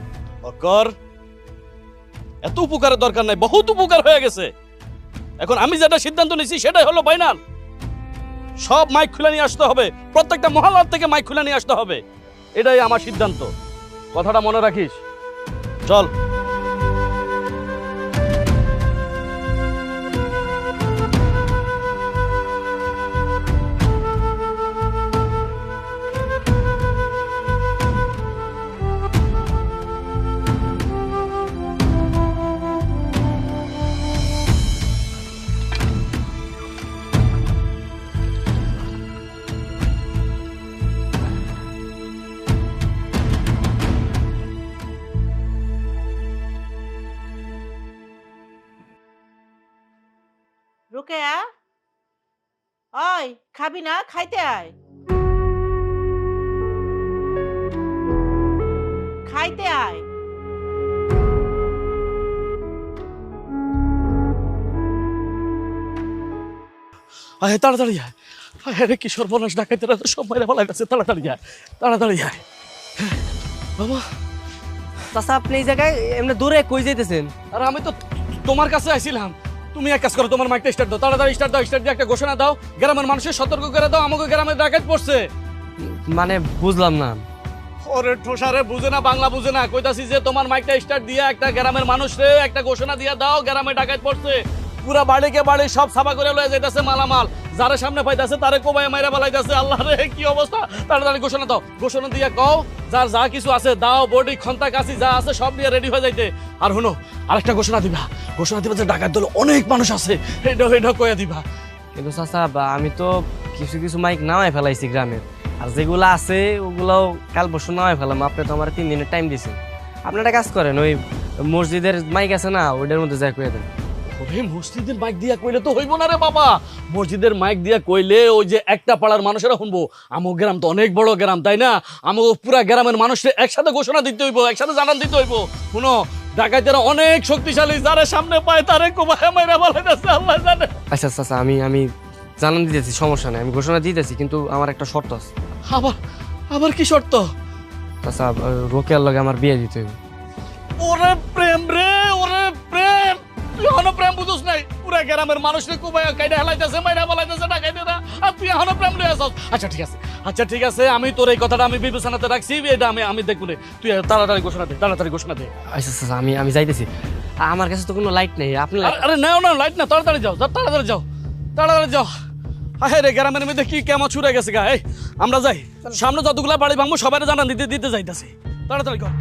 অকর, এত উপকারের দরকার নাই, বহুত উপকার হয়ে গেছে। এখন আমি যেটা সিদ্ধান্ত নিছি সেটাই হলো ফাইনাল। সব মাইক খুলে নিয়ে আসতে হবে, প্রত্যেকটা মহল্লার থেকে মাইক খুলে নিয়ে আসতে হবে, এটাই আমার সিদ্ধান্ত। কথাটা মনে রাখিস। চল। রোকেয়া, ওই খাবি না? খাইতে আয়, খাইতে আয়। আয় তাড়াতাড়ি আয়। আরে কি সর্বনাশ, ডাকাইতেরা তো সব মাইরা ফেলাই গেছে। তাড়াতাড়ি আয়, তাড়াতাড়ি আয়। বাবা চাচা আপনি এই জায়গায় এমনি দূরে কই যাইতেছেন? আর আমি তো তোমার কাছে আইছিলাম। তুমি এক কাজ করো, তোমার মাইকটা স্টার্ট দাও, তাড়াতাড়ি স্টার্ট দাও। স্টার্ট দিয়ে একটা ঘোষণা দাও, গ্রামের মানুষের সতর্ক করে দাও আমাকে গ্রামে ডাকাত পড়ছে। মানে বুঝলাম না। ওরে ঠোসারে বুঝে না, বাংলা বুঝে না। কইতাছি যে তোমার মাইকটা স্টার্ট দিয়ে একটা গ্রামের মানুষরে একটা ঘোষণা দিয়ে দাও, গ্রামে ডাকাত পড়ছে। পুরা বাড়িকে বাড়ি সব সাফা করে লয়ে যাইতাছে মালামাল, যারা সামনে পাইতাছে তারে কোবায় মাইরা বালাইতাছে। আল্লাহ রে কি অবস্থা! তাড়াতাড়ি ঘোষণা দাও, ঘোষণা দিয়ে কও যার যা কিছু আছে দাও, বডি খন্তা কাশি যা আছে সব নিয়ে রেডি হয়ে যাইতে। আর শুনো, আরেকটা ঘোষণা দিবা যে ডাকাত দল অনেক মানুষ আছে, এটা কইয়া দিবা। কিন্তু চাচা আমি তো কিছু কিছু মাইক নামাই ফেলাইছি গ্রামের, আর যেগুলো আছে ওগুলোও কাল পরশু নামাই ফেলাম। আপনি তো আমার 3 দিনের টাইম দিয়েছেন। আপনি একটা কাজ করেন, ওই মসজিদের মাইক আছে না, ওইটার মধ্যে যাই কয়ে দেন। ওরে মসজিদের মাইক দিয়া কইলে তো হইব না রে বাবা। মসজিদের মাইক দিয়া কইলে ওই যে একটা পাড়ার মানুষেরা শুনবো। আমার গ্রাম তো অনেক বড় গ্রাম, তাই না? আমাকে পুরা গ্রামের মানুষের একসাথে ঘোষণা দিতে হইব, একসাথে জানান দিতে হইব। শুনো, ডাকাতেরা অনেক শক্তিশালী, যারা সামনে পায় তারে কোবায় মাইরা বলাইতাছে, আল্লাহ জানে। আচ্ছা চাচা আমি জানান দিতেছি, সমস্যা নেই, আমি ঘোষণা দিতেছি, কিন্তু আমার একটা শর্ত আছে। আবার কি শর্ত? চাচা রোকেয়ার লগে আমার বিয়ে দিতে হইব। ওরে প্রেম রে, ওরে প্রেম! তুই এখনো প্রেম বুঝোস নাই? পুরা গ্রামের মানুষরে কোবায় কাইডা হেলাইতেছে, মাইরা বলাইতেছে ডাকাতেরা, আর তুই এখনো প্রেম লয়ে আসছ? আচ্ছা ঠিক আছে, আমি তোর এই কথাটা আমি বিবেচনাতে রাখছি, এটা আমি দেখবো রে। তুই তাড়াতাড়ি ঘোষণা দে। আচ্ছা চাচা আমি যাইতেছি। আমার কাছে তো কোনো লাইট নেই। আপনি আরে নাও না, লাইট না, তাড়াতাড়ি যাও। হ্যাঁ রে, গ্রামের মধ্যে কি কেমন ছুড়ে গেছে গা। এই আমরা যাই, সামনে যতগুলা বাড়ি ভাঙবো সবাই জানান দিতে যাইতেছি। তাড়াতাড়ি কর।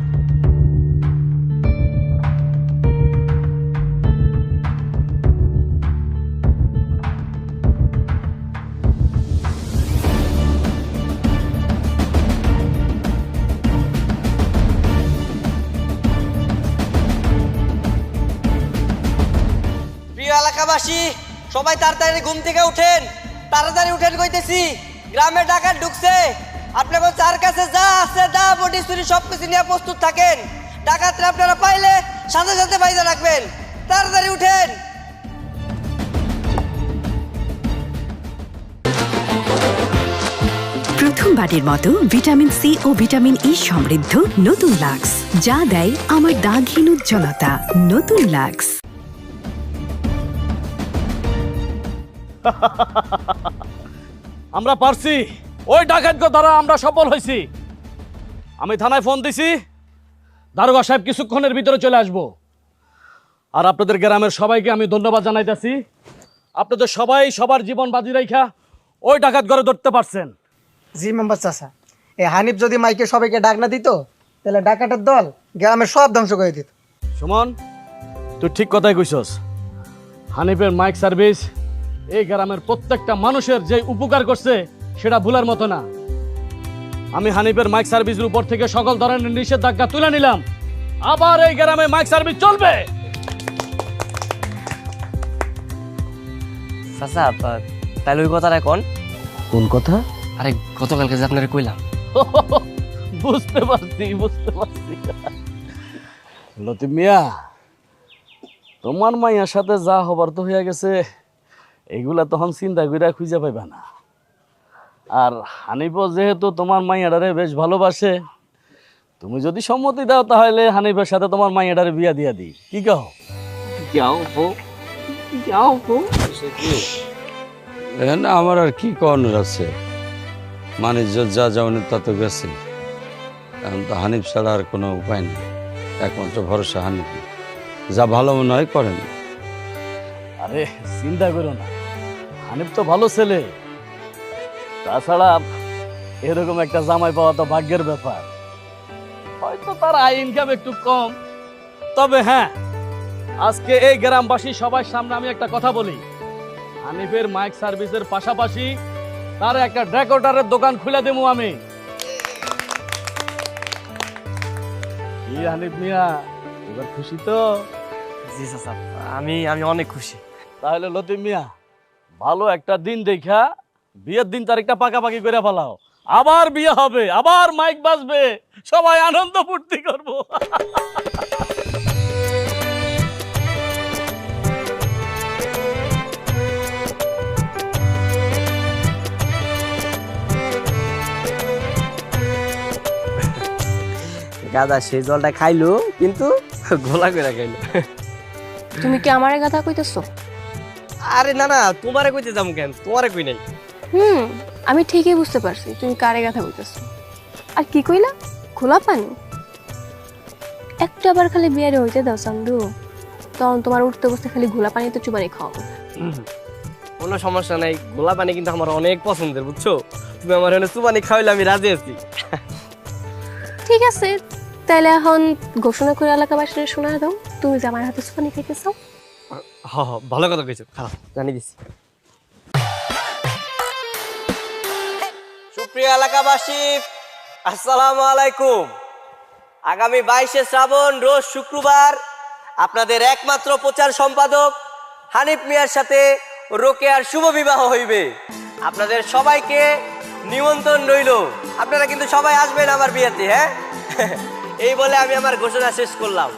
প্রিয় এলাকাবাসী, সবাই তাড়াতাড়ি ঘুম থেকে উঠেন, তাড়াতাড়ি উঠেন কইতেছি। গ্রামে ডাকাত ঢুকছে, আপনাদের চার কাছে যা আছে দা বডি চুরি সবকিছু নিয়ে প্রস্তুত থাকেন। ডাকাতরা আপনারা পাইলে সাথে সাথে বাইরে রাখবেন। তাড়াতাড়ি উঠেন। প্রথম প্রথমবারের মতো ভিটামিন সি ও ভিটামিন ই সমৃদ্ধ নতুন লাক্স, যা দেয় আমার দাগহীন উজ্জ্বলতা। নতুন লাক্স। আমরা পারছি, ওই ডাকাতকে দ্বারা আমরা সফল হয়েছি। আমি থানায় ফোন দিছি, দারোগা সাহেব কিছুক্ষণের ভিতরে চলে আসবো। আর আপনাদের গ্রামের সবাইকে আমি ধন্যবাদ জানাইতেছি। আপনাদের সবাই সবার জীবন বাজি রাখা ওই ডাকাত ঘরে ধরতে পারছেন। জি মেম্বার চাচা, এই হানিফ যদি মাইকে সবাইকে ডাক না দিত, তাহলে ডাকাতের দল গ্রামের সব ধ্বংস করে দিত। সুমন, তুই ঠিক কথাই কইছস। হানিফের মাইক সার্ভিস এই গ্রামের প্রত্যেকটা মানুষের যে উপকার করছে সেটা ভুলার মতো না। আমি হানিফের মাইক সার্ভিসের উপর থেকে সকল ধরনের নিষেধাজ্ঞা তুলে নিলাম। আবার এই গ্রামে মাইক সার্ভিস চলবে। চাচা, তাহলে ওই কথাটা কোন কোন কথা? আরে গতকালকে যে আপনারা কইলাম। বুঝতে পারছি। লতিফ মিয়া, তোমার মাইয়ার সাথে যা হবার তো হয়ে গেছে, এগুলা তখন চিন্তা করে খুঁজে পাইবা না। আর হানিফও যেহেতু তোমার মাইয়াডারে বেশ ভালোবাসে, তুমি যদি সম্মতি দাও তাহলে হানিফের সাথে তোমার মাইয়াডারে বিয়া দিয়া দিই। কি কও? এখানে আমার আর কি করানোর আছে? মানিজ্য যা যাওয়ানি তা তো গেছে। এখন তো হানিফ ছাড়া আর কোনো উপায় নেই, একমাত্র ভরসা হানিফ। যা ভালো মনে হয় করেন। আরে চিন্তা করো না, হানিফ তো ভালো ছেলে। তাছাড়া এরকম একটা জামাই পাওয়া তো ভাগ্যের ব্যাপার। হয়তো তার আয় ইনকাম একটু কম, তবে হ্যাঁ, আজকে এই গ্রামবাসী সবার সামনে আমি একটা কথা বলি। হানিফের মাইক সার্ভিসের পাশাপাশি তার একটা রেকর্ডারের দোকান খুলে দেবো আমি। কি হানিফ মিয়া, এবার খুশি তো? জি চাচা, আমি অনেক খুশি। তাহলে লতিফ মিয়া, ভালো একটা দিন দেখা বিয়ের দিন তারিখটা পাকাপাকি করে ফেলাও। আবার বিয়ে হবে, আবার মাইক বাজবে, সবাই আনন্দ ফুর্তি করবো। গাদা সেই জলটা খাইলো, কিন্তু গোলা করে খাইলো। তুমি কি আমারে কথা কইতেছো? আরে না না, তোমারে কইতে যাম কেন? তোমারে কই নাই। আমি ঠিকই বুঝতে পারছি তুমি কারে কথা কইতেছো। আর কি কইলা? খোলা পানি? একটু আবার খালি বিয়ারে হইতে দাও চান্দু, তখন তোমার উঠতে বসতে খালি ঘোলা পানি তো চুবানি খাওয়াবো। কোনো সমস্যা নাই, গোলা পানি কিন্তু আমার অনেক পছন্দের, বুঝছো? তুমি আমার এখানে চুবানি খাওয়াইলে আমি রাজি আছি। ঠিক আছে, তাহলে এখন ঘোষণা করে এলাকাবাসীর শোনা দাও তুমি যে আমার হাতে চুবানি খাইতে চাও। ভালো কথা কইছো, খারাপ জানি দিছি। সুপ্রিয় এলাকাবাসী, আসসালামু আলাইকুম। আগামী 22শে শ্রাবণ রোজ শুক্রবার আপনাদের একমাত্র প্রচার সম্পাদক হানিফ মিয়ার সাথে রোকেয়ার শুভ বিবাহ হইবে। আপনাদের সবাইকে নিমন্ত্রণ রইল। আপনারা কিন্তু সবাই আসবেন আমার বিয়েতে, হ্যাঁ? এই বলে আমি আমার ঘোষণা শেষ করলাম।